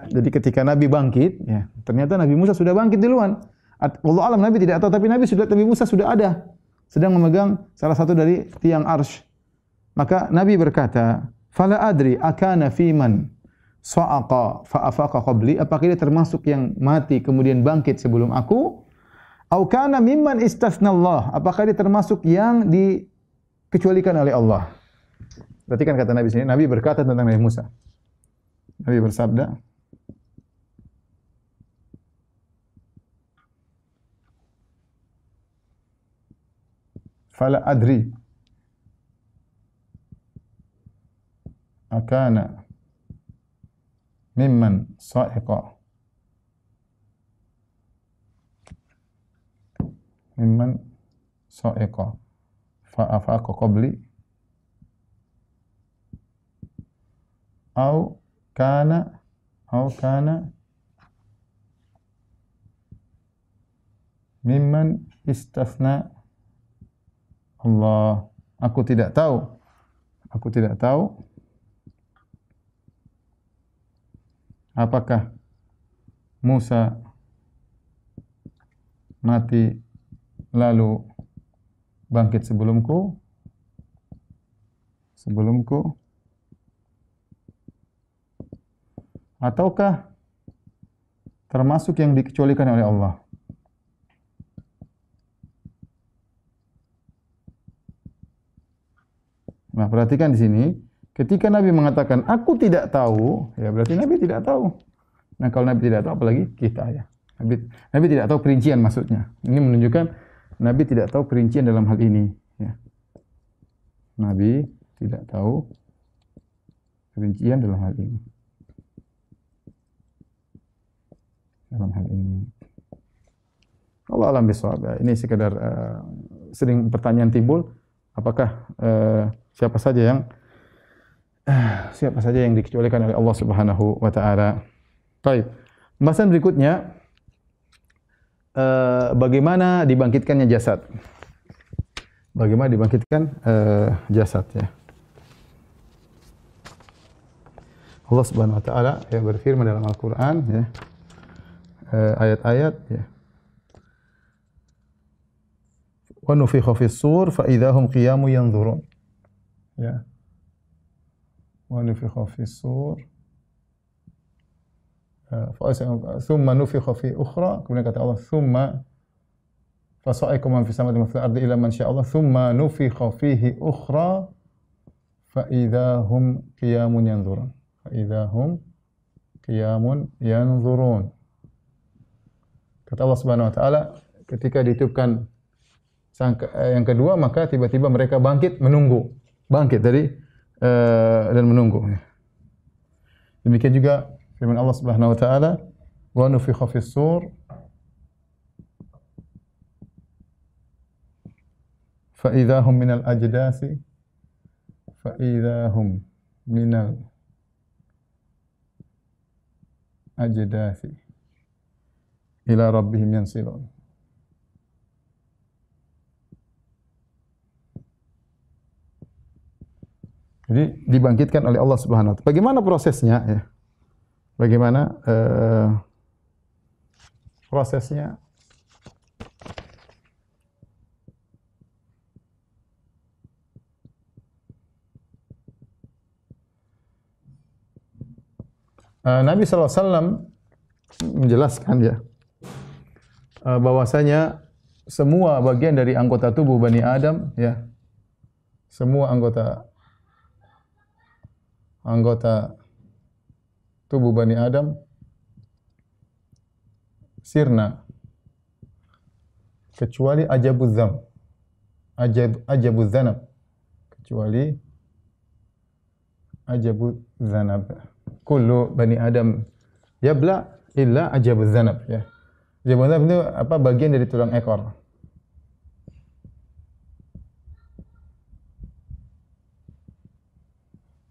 Jadi ketika Nabi bangkit, ya, ternyata Nabi Musa sudah bangkit duluan. Wallahu alam Nabi tidak tahu, tapi Nabi Musa sudah ada, sedang memegang salah satu dari tiang arsy. Maka Nabi berkata, "Fala adri akana fiman sa'aqa fa afaqa qabli." Apakah dia termasuk yang mati kemudian bangkit sebelum aku? Au kana mimman istasnallah. Apakah dia termasuk yang dikecualikan oleh Allah? Perhatikan kata Nabi sini. Nabi berkata tentang Nabi Musa. Nabi bersabda, "Fala adri akana mimman sa'iqa fa afaqa qabli au kana mimman istasna Allah." Aku tidak tahu apakah Musa mati lalu bangkit sebelumku ataukah termasuk yang dikecualikan oleh Allah. Nah, perhatikan di sini, ketika Nabi mengatakan aku tidak tahu, ya berarti Nabi tidak tahu. Nah, kalau Nabi tidak tahu, apalagi kita ya. Nabi tidak tahu perincian maksudnya. Ini menunjukkan Nabi tidak tahu perincian dalam hal ini. Ya. Nabi tidak tahu perincian dalam hal ini. Allah alam bisawab. Ini sekedar sering pertanyaan timbul, apakah siapa saja yang dikecualikan oleh Allah Subhanahu wa taala. Baik. Pembahasan berikutnya bagaimana dibangkitkannya jasad. Bagaimana dibangkitkan jasad ya. Allah Subhanahu wa taala ya berfirman dalam Al-Qur'an ya. Ayat-ayat ya. Wa nufikha fis sur fa idza hum qiyamun yanzurun. Ya. wa nufikha fis sur thumma nufikha fi ukhra, kemudian kata Allah thumma fasa'iqa man fis samawati wa fil ardi illa man syaa Allah thumma nufikha fihi ukhra fa idahum qiyamun yanzurun, fa idahum qiyamun yanzurun. Kata Allah Subhanahu wa taala, ketika ditiupkan yang kedua, maka tiba-tiba mereka bangkit menunggu, bangkit dari dan menunggu. Demikian juga firman Allah Subhanahu wa taala, wa nufikha fis sur fa idahum minal ajdasi fa idahum minal ajdasi ila rabbihim yansilun. Jadi dibangkitkan oleh Allah Subhanahu wa taala. Bagaimana prosesnya ya? Bagaimana prosesnya? Nabi sallallahu alaihi wasallam menjelaskan ya bahwasanya semua bagian dari anggota tubuh Bani Adam ya, semua anggota tubuh Bani Adam sirna kecuali ajabuz zanab, kecuali ajabuz zanab. Kullu Bani Adam yabla illa ajabuz zanab ya. Ajabuz zanab itu apa? Bagian dari tulang ekor.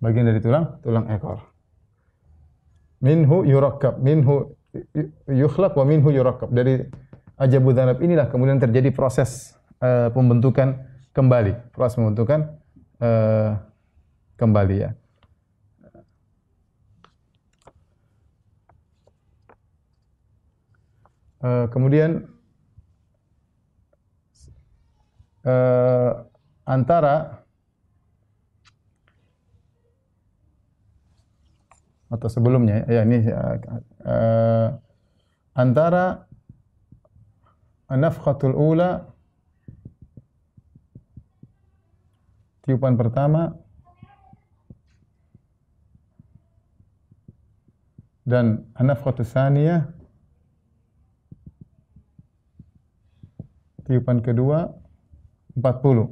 Bagian dari tulang ekor. Minhu yurakkab, minhu yukhlaq wa minhu yurakkab. Dari ajabuz zanab inilah kemudian terjadi proses pembentukan kembali, proses pembentukan kembali ya. Kemudian antara atau sebelumnya ya ini antara an-nafkhatul ula, tiupan pertama, dan an-nafkhatus tsaniyah, tiupan kedua 40.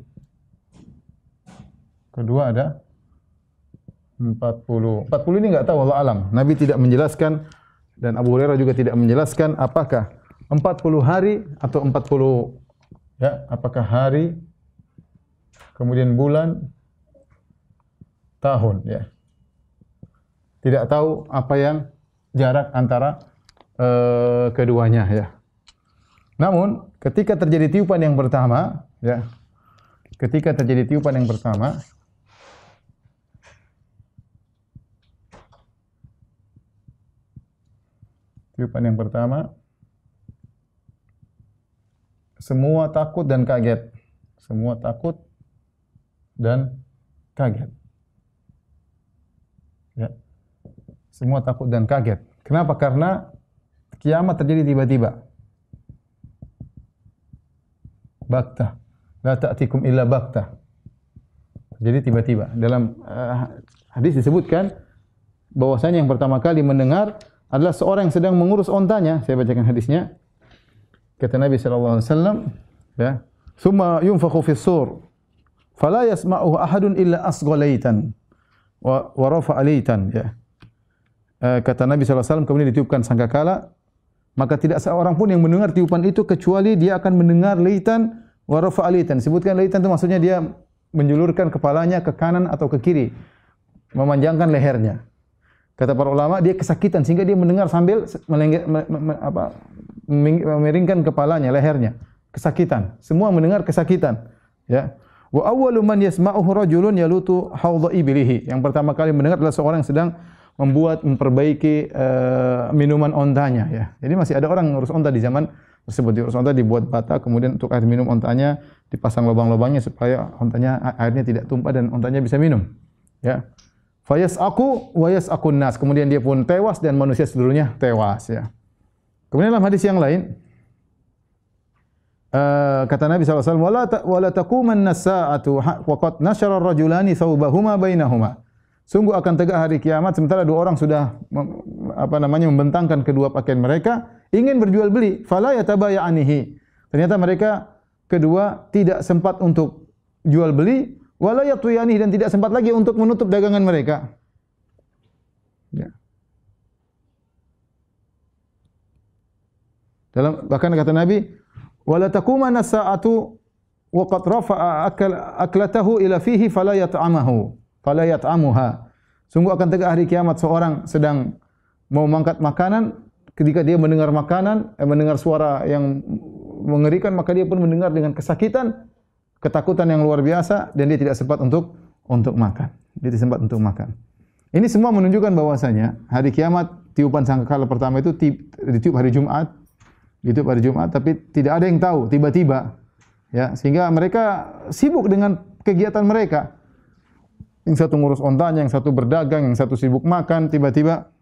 Kedua ada 40. 40 ini enggak tahu, wallahu alam. Nabi tidak menjelaskan dan Abu Hurairah juga tidak menjelaskan apakah 40 hari atau 40 ya, apakah hari kemudian bulan tahun ya. Tidak tahu apa yang jarak antara keduanya ya. Namun ketika terjadi tiupan yang pertama ya, ketika terjadi tiupan yang pertama, semua takut dan kaget. Semua takut dan kaget. Ya. Semua takut dan kaget. Kenapa? Karena kiamat terjadi tiba-tiba. Baktah. La ta'tikum illa baktah. Jadi tiba-tiba. Dalam hadis disebutkan bahwasanya yang pertama kali mendengar adalah seorang yang sedang mengurus ontanya. Saya bacakan hadisnya. Kata Nabi sallallahu alaihi wasallam, ya, "Tsumma yunfakhu fis sur, fala yasma'uhu ahadun illa asghalaitan wa rafa'a laitan." Ya. Kata Nabi sallallahu alaihi wasallam, kemudian ditiupkan sangkakala, maka tidak seorang pun yang mendengar tiupan itu kecuali dia akan mendengar laitan wa rafa'a laitan. Sebutkan laitan itu maksudnya dia menjulurkan kepalanya ke kanan atau ke kiri, memanjangkan lehernya. Kata para ulama, dia kesakitan sehingga dia mendengar sambil memiringkan kepalanya, lehernya. Kesakitan. Semua mendengar kesakitan. Ya. Wa awwalu man yasma'uhu rajulun yalutu hawdha ibilihi. Yang pertama kali mendengar adalah seorang yang sedang memperbaiki minuman ontanya. Ya. Jadi masih ada orang ngurus onta di zaman tersebut. Diurus onta, dibuat bata, kemudian untuk air minum ontanya dipasang lubang-lubangnya supaya ontanya airnya tidak tumpah dan ontanya bisa minum. Ya. Fayas'aqu wa yas'aqun nas. Kemudian dia pun tewas dan manusia seluruhnya tewas, ya. Kemudian dalam hadis yang lain kata Nabi SAW, wala taqumanna as-sa'atu wa qad nashara ar-rajulani thawbahuma bainahuma. Sungguh akan tegak hari kiamat sementara dua orang sudah membentangkan kedua pakaian mereka, ingin berjual beli, fala yatabaya'anihi. Ternyata mereka kedua tidak sempat untuk jual beli, wala yatuyanihi, dan tidak sempat lagi untuk menutup dagangan mereka. Ya. Bahkan kata Nabi, wala taqumanna as-sa'atu wa qad rafa'a aklatahu ila fihi fala yat'amuha. Sungguh akan tegak hari kiamat seorang sedang mau mengangkat makanan, ketika dia mendengar mendengar suara yang mengerikan, maka dia pun mendengar dengan kesakitan, ketakutan yang luar biasa, dan dia tidak sempat untuk makan. Dia tidak sempat untuk makan. Ini semua menunjukkan bahwasanya hari kiamat, tiupan sangkakala pertama itu ditiup hari Jumat. Ditiup hari Jumat, tapi tidak ada yang tahu, tiba-tiba. Ya, sehingga mereka sibuk dengan kegiatan mereka. Yang satu ngurus ontanya, yang satu berdagang, yang satu sibuk makan, tiba-tiba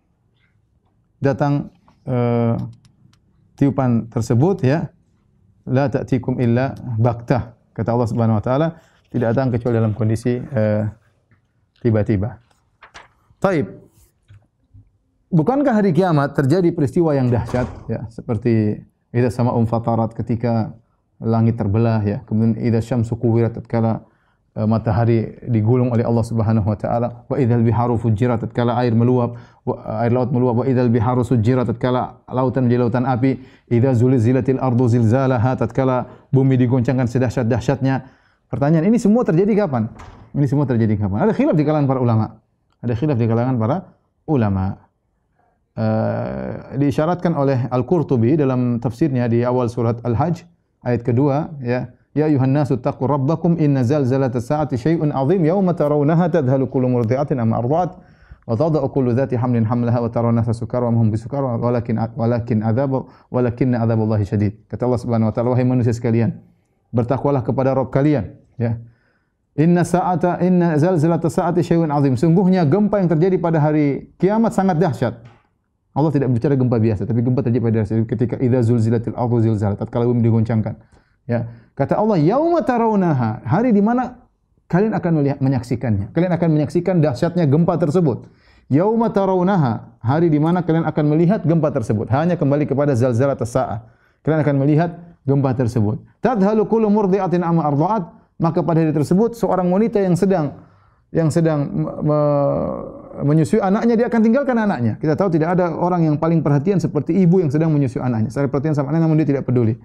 datang tiupan tersebut, ya. La ta'tikum illa baktah. Kata Allah Subhanahu wa taala, tidak datang kecuali dalam kondisi tiba-tiba. Taib. Bukankah hari kiamat terjadi peristiwa yang dahsyat, ya, seperti idza sama'un fatarat, ketika langit terbelah, ya. Kemudian idza syamsu kuwirat, tatkala matahari digulung oleh Allah Subhanahu wa taala, wa idzal biharu fujirat, tatkala air laut meluap, wa idzal biharu sujirat, tatkala lautan menjadi lautan api, idza zulzilatil ardu zilzalaha, tatkala bumi digoncangkan sedahsyat-dahsyatnya. Pertanyaan, ini semua terjadi kapan? Ini semua terjadi kapan? Ada khilaf di kalangan para ulama. Ada khilaf di kalangan para ulama. Diisyaratkan oleh Al-Qurtubi dalam tafsirnya di awal surat Al-Hajj ayat kedua, ya. Ya ayuhan nasu taqu rabbakum inna zalzalatas saati syai'un 'azim yauma tarawunaha tadhalu kullu murdi'atin amma arda'at wa tada'u kullu dhati hamlin hamlaha wa tarawna sukara wa hum bisukara walakinna adzaballahi syadid. Kata Allah Subhanahu wa taala, wahai manusia sekalian, bertakwalah kepada Rabb kalian, ya. Inna zalzalatas saati syai'un 'azim. Sungguhnya gempa yang terjadi pada hari kiamat sangat dahsyat. Allah tidak berbicara gempa biasa, tapi gempa terjadi pada ketika idza zulzilatil ardu zilzalah, tatkala bumi digoncangkan. Ya, kata Allah, yauma tarawunaha, hari di mana kalian akan menyaksikannya. Kalian akan menyaksikan dahsyatnya gempa tersebut. Yauma tarawunaha, hari di mana kalian akan melihat gempa tersebut. Hanya kembali kepada zalzalatus saah. Kalian akan melihat gempa tersebut. Tadhalu kullu murdi'atin amma arda'at, maka pada hari tersebut seorang wanita yang sedang menyusui anaknya, dia akan tinggalkan anaknya. Kita tahu tidak ada orang yang paling perhatian seperti ibu yang sedang menyusui anaknya. Saya perhatian sama anaknya namun dia tidak peduli.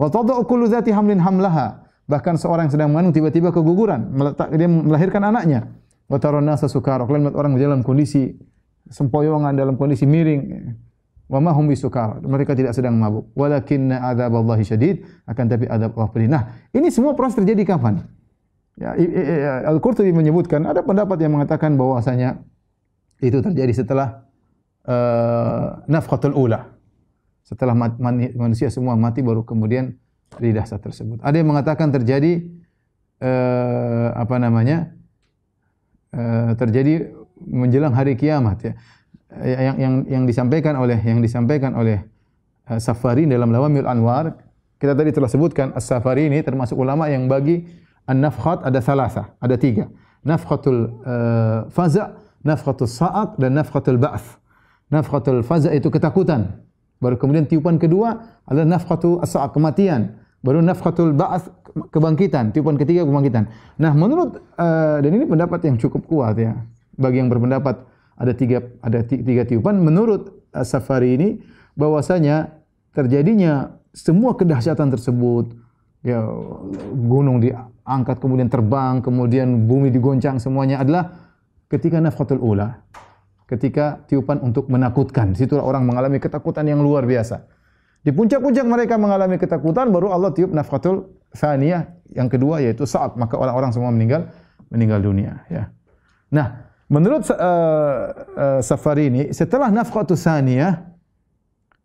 Wa tada'u kullu dhati hamlin hamlaha. Bahkan seorang yang sedang mengandung tiba-tiba keguguran, dia melahirkan anaknya. Wa tarawna sukara. Kalian melihat orang dalam kondisi sempoyongan, dalam kondisi miring. Wa ma hum bisukara. Mereka tidak sedang mabuk. Walakinna adzaballahi syadid. Akan tapi azab Allah pedih. Nah, ini semua proses terjadi kapan? Ya, Al-Qurtubi menyebutkan ada pendapat yang mengatakan bahwasanya itu terjadi setelah nafkhatul ula. Setelah manusia semua mati baru kemudian di dahsyat tersebut. Ada yang mengatakan terjadi terjadi menjelang hari kiamat, ya. Yang disampaikan oleh Safari dalam Lawamil Anwar. Kita tadi telah sebutkan As-Safari ini termasuk ulama yang bagi an-nafkhat ada salasa, ada 3. Nafkhatul faza', nafkhatul sa'aq, dan nafkhatul ba'ts. Nafkhatul faza' itu ketakutan. Baru kemudian tiupan kedua adalah nafkhatu as-sa'aq, kematian. Baru nafkhatul ba'ats, kebangkitan. Tiupan ketiga kebangkitan. Nah, menurut dan ini pendapat yang cukup kuat, ya. Bagi yang berpendapat ada tiga tiupan, menurut Safari ini bahwasanya terjadinya semua kedahsyatan tersebut, ya, gunung diangkat kemudian terbang, kemudian bumi digoncang, semuanya adalah ketika nafkhatul ula. Ketika tiupan untuk menakutkan. Di situlah orang mengalami ketakutan yang luar biasa. Di puncak-puncak mereka mengalami ketakutan, baru Allah tiup nafkhatul tsaniyah, yang kedua yaitu saat, maka orang-orang semua meninggal dunia, ya. Nah, menurut Safari ini, setelah nafkhatul tsaniyah,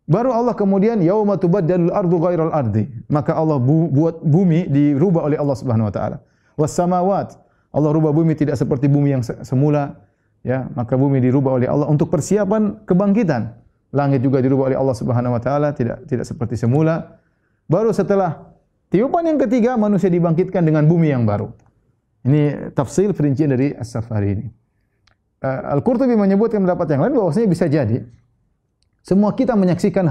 baru Allah kemudian yauma tubaddalul ardu ghairal ardi, maka Allah buat bumi dirubah oleh Allah Subhanahu wa taala. Was samawat, Allah rubah bumi tidak seperti bumi yang semula. ya, maka bumi dirubah oleh Allah untuk persiapan kebangkitan. Langit juga dirubah oleh Allah Subhanahu wa taala, tidak seperti semula. Baru setelah tiupan yang ketiga manusia dibangkitkan dengan bumi yang baru. Ini tafsir perincian dari As-Safari ini. Al-Qurtubi menyebutkan pendapat yang lain bahwasanya bisa jadi semua kita menyaksikan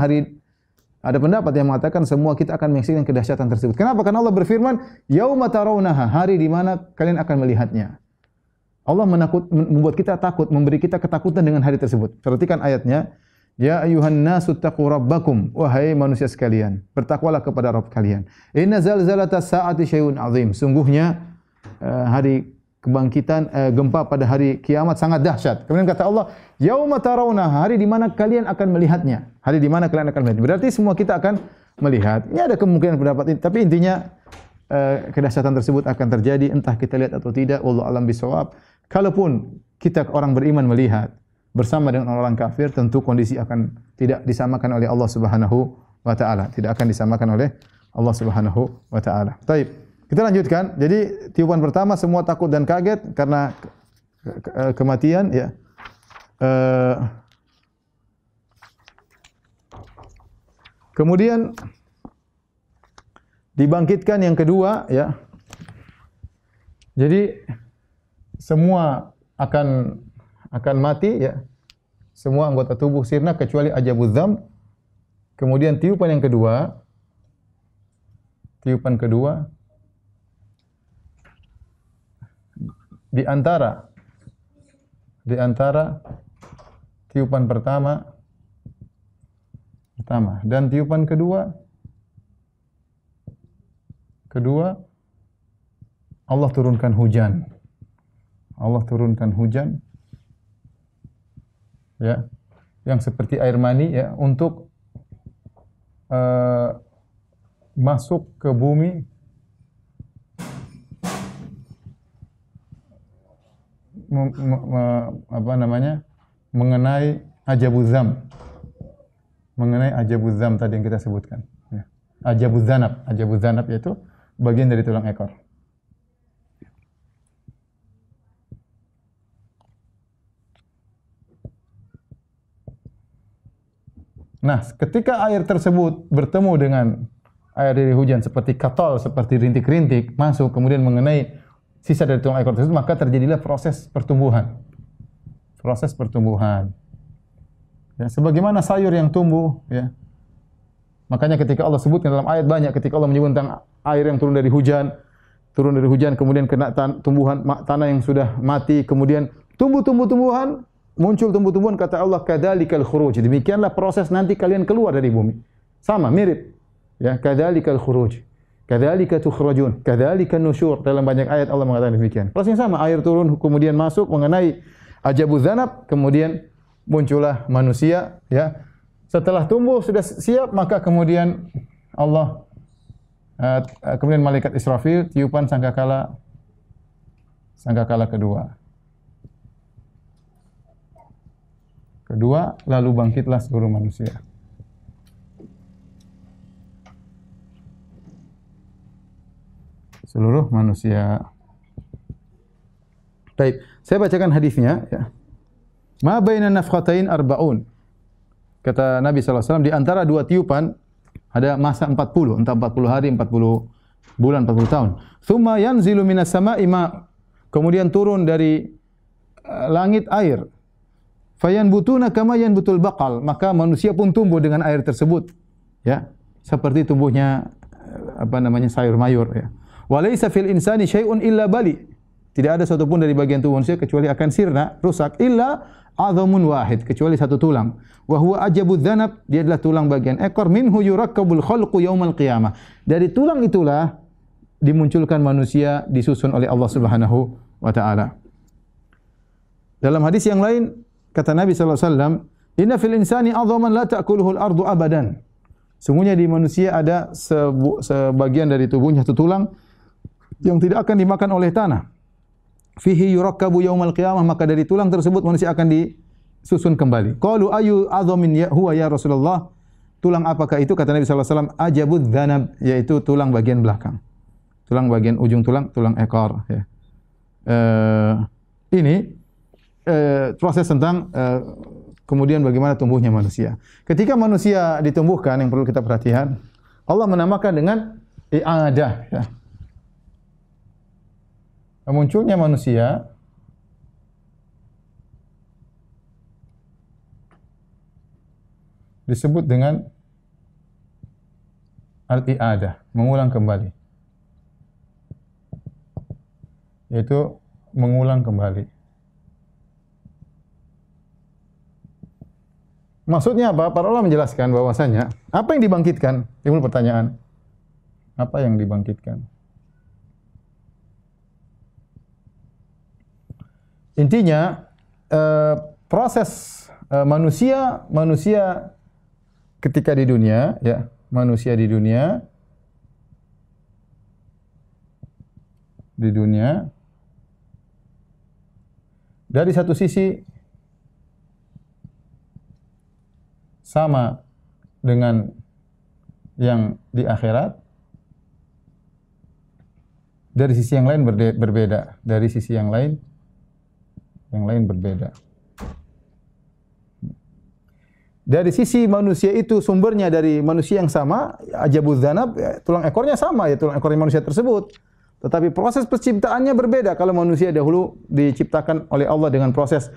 ada pendapat yang mengatakan semua kita akan menyaksikan kedahsyatan tersebut. Kenapa? Karena Allah berfirman, "Yauma tarawunaha", hari di mana kalian akan melihatnya. Allah membuat kita takut, memberi kita ketakutan dengan hari tersebut. Perhatikan ayatnya, "Ya ayyuhan nasu taqu rabbakum", wahai manusia sekalian, bertakwalah kepada Rabb kalian. "Inna zalzalatas saati syai'un 'azim", sungguhnya hari kebangkitan gempa pada hari kiamat sangat dahsyat. Kemudian kata Allah, "Yauma tarawunaha", hari di mana kalian akan melihatnya. Hari di mana kalian akan melihat. Berarti semua kita akan melihat. Ini ada kemungkinan pendapat ini, tapi intinya kedahsyatan tersebut akan terjadi entah kita lihat atau tidak. Wallahu a'lam bishawab. Kalaupun kita orang beriman melihat bersama dengan orang kafir, tentu kondisi akan tidak disamakan oleh Allah Subhanahu wa taala. Tidak akan disamakan oleh Allah Subhanahu wa taala. Baik, kita lanjutkan. Jadi tiupan pertama semua takut dan kaget karena kematian, ya. Kemudian dibangkitkan yang kedua, ya. Jadi semua akan mati, ya. Semua anggota tubuh sirna kecuali ajabuz dzam. Kemudian tiupan yang kedua. Tiupan kedua di antara tiupan pertama dan tiupan kedua Allah turunkan hujan. Allah turunkan hujan, ya, yang seperti air mani, ya, untuk masuk ke bumi mengenai ajabuz dzam. Mengenai ajabuz dzam tadi yang kita sebutkan, ya. Ajabuz dzanab yaitu bagian dari tulang ekor. Nah, ketika air tersebut bertemu dengan air dari hujan seperti katol, seperti rintik-rintik masuk kemudian mengenai sisa dari tulang ekor tersebut, maka terjadilah proses pertumbuhan. Proses pertumbuhan. Ya, sebagaimana sayur yang tumbuh, ya. Makanya ketika Allah sebutkan dalam ayat banyak, ketika Allah menyebut tentang air yang turun dari hujan kemudian kena tumbuhan tanah yang sudah mati, kemudian tumbuh-tumbuhan, muncul tumbuh-tumbuhan, kata Allah, kadzalikal khuruj. Demikianlah proses nanti kalian keluar dari bumi. Sama, mirip. Ya, kadzalikal khuruj. Kadzalika tukhrajun, kadzalikan nusyur. Dalam banyak ayat Allah mengatakan demikian. Prosesnya sama, air turun kemudian masuk mengenai ajabuz dzanab, kemudian muncullah manusia, ya. Setelah tumbuh sudah siap, maka kemudian Allah kemudian malaikat Israfil tiupan sangkakala kedua, lalu bangkitlah seluruh manusia. Seluruh manusia. Baik, saya bacakan hadisnya, ya. Ma baina nafkhatain arba'un. Kata Nabi SAW, di antara dua tiupan ada masa 40, entah 40 hari, 40 bulan, 40 tahun. Tsumma yanzilu minas sama'i ma. Kemudian turun dari langit air. Fayanbutuna kama yanbutul baqal, maka manusia pun tumbuh dengan air tersebut, ya, seperti tumbuhnya sayur mayur, ya. Walaysa fil insani syai'un illa bali. Tidak ada satu pun dari bagian tubuh manusia kecuali akan sirna, rusak, illa adhamun wahid, kecuali satu tulang. Wa huwa ajabuz dzanab, dia adalah tulang bagian ekor, minhu yurakkabul khalqu yaumal qiyamah. Dari tulang itulah dimunculkan manusia disusun oleh Allah Subhanahu wa taala. Dalam hadis yang lain kata Nabi sallallahu alaihi wasallam, "Inna fil insani adhaman la ta'kuluhu al-ardu abadan." Sungguhnya di manusia ada sebagian dari tubuhnya, satu tulang yang tidak akan dimakan oleh tanah. Fihi yurakkabu yaumal qiyamah, maka dari tulang tersebut manusia akan disusun kembali. Qalu ayu adhamin ya huwa ya Rasulullah? Tulang apakah itu? Kata Nabi sallallahu alaihi wasallam, ajabuz dzanab, yaitu tulang bagian belakang. Tulang bagian ujung tulang ekor, ya. Ini proses tentang kemudian bagaimana tumbuhnya manusia. Ketika manusia ditumbuhkan, yang perlu kita perhatikan, Allah menamakan dengan i'adah. Ya. Munculnya manusia disebut dengan al-i'adah, mengulang kembali. Yaitu mengulang kembali. Maksudnya apa? Para ulama menjelaskan bahwasanya apa yang dibangkitkan? Timbul pertanyaan. Apa yang dibangkitkan? Intinya proses manusia ketika di dunia, ya, manusia di dunia dari satu sisi sama dengan yang di akhirat, dari sisi yang lain berbeda, dari sisi yang lain berbeda. Dari sisi manusia itu sumbernya dari manusia yang sama, ajabuz dzanab, ya, tulang ekornya sama, ya, tulang ekor manusia tersebut. Tetapi proses penciptaannya berbeda. Kalau manusia dahulu diciptakan oleh Allah dengan proses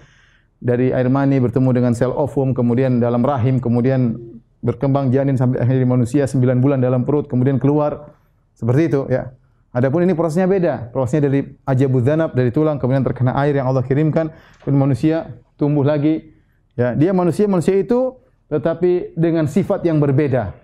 dari air mani bertemu dengan sel ovum, kemudian dalam rahim, kemudian berkembang janin sampai akhirnya manusia 9 bulan dalam perut, kemudian keluar. Seperti itu, ya. Adapun ini prosesnya beda. Prosesnya dari ajabuz dzanab, dari tulang, kemudian terkena air yang Allah kirimkan, kemudian manusia tumbuh lagi. Ya, dia manusia itu tetapi dengan sifat yang berbeda,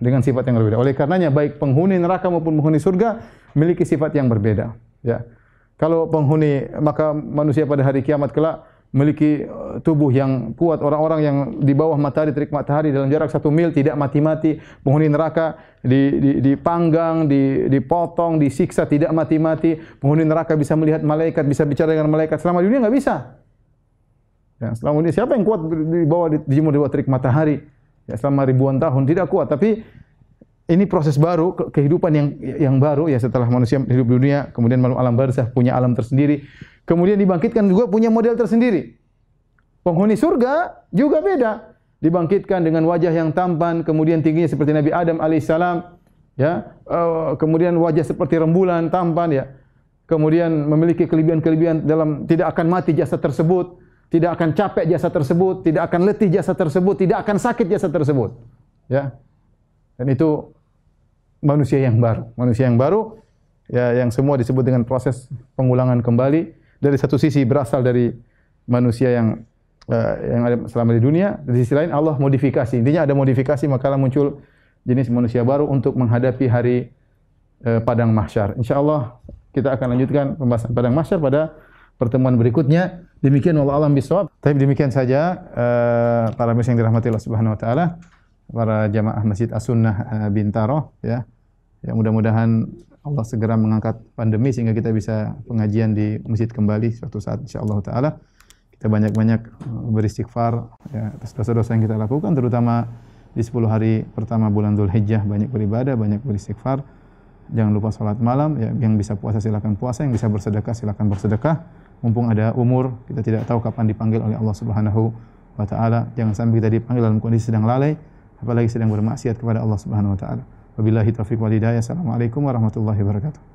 Oleh karenanya baik penghuni neraka maupun penghuni surga memiliki sifat yang berbeda, ya. Kalau penghuni, maka manusia pada hari kiamat kelak memiliki tubuh yang kuat, orang-orang yang di bawah matahari, terik matahari dalam jarak 1 mil tidak mati-mati. Penghuni neraka dipanggang, dipotong, disiksa tidak mati-mati. Penghuni neraka bisa melihat malaikat, bisa bicara dengan malaikat. Selama di dunia enggak bisa. Ya, selama ini siapa yang kuat dijemur di bawah terik matahari? Ya, selama ribuan tahun tidak kuat. Tapi ini proses baru, kehidupan yang baru, ya, setelah manusia hidup di dunia, kemudian malam alam barzakh punya alam tersendiri, kemudian dibangkitkan juga punya model tersendiri. Penghuni surga juga beda, dibangkitkan dengan wajah yang tampan, kemudian tingginya seperti Nabi Adam alaihissalam, ya, kemudian wajah seperti rembulan tampan, ya, kemudian memiliki kelebihan-kelebihan dalam tidak akan mati jasad tersebut. Tidak akan capek jasad tersebut, tidak akan letih jasad tersebut, tidak akan sakit jasad tersebut. Ya. Dan itu manusia yang baru, ya, yang semua disebut dengan proses pengulangan kembali. Dari satu sisi berasal dari manusia yang ada selama di dunia, dari sisi lain Allah modifikasi. Intinya ada modifikasi, maka muncul jenis manusia baru untuk menghadapi hari padang mahsyar. Insyaallah kita akan lanjutkan pembahasan padang mahsyar pada pertemuan berikutnya. Demikian wallahu a'lam bishawab. Tapi demikian saja para pemirsa yang dirahmati Allah Subhanahu wa taala, para jamaah Masjid As-Sunnah Bintaro, ya. Ya, mudah-mudahan Allah segera mengangkat pandemi sehingga kita bisa pengajian di masjid kembali suatu saat insyaallah taala. Kita banyak-banyak beristighfar, ya, atas dosa-dosa yang kita lakukan, terutama di 10 hari pertama bulan Dzulhijjah, banyak beribadah, banyak beristighfar. Jangan lupa salat malam, ya, yang bisa puasa silakan puasa, yang bisa bersedekah silakan bersedekah. Mumpung ada umur, kita tidak tahu kapan dipanggil oleh Allah Subhanahu wa taala. Jangan sampai kita dipanggil dalam kondisi sedang lalai, apalagi sedang bermaksiat kepada Allah Subhanahu wa taala. Wabillahi taufiq wal hidayah. Assalamualaikum warahmatullahi wabarakatuh.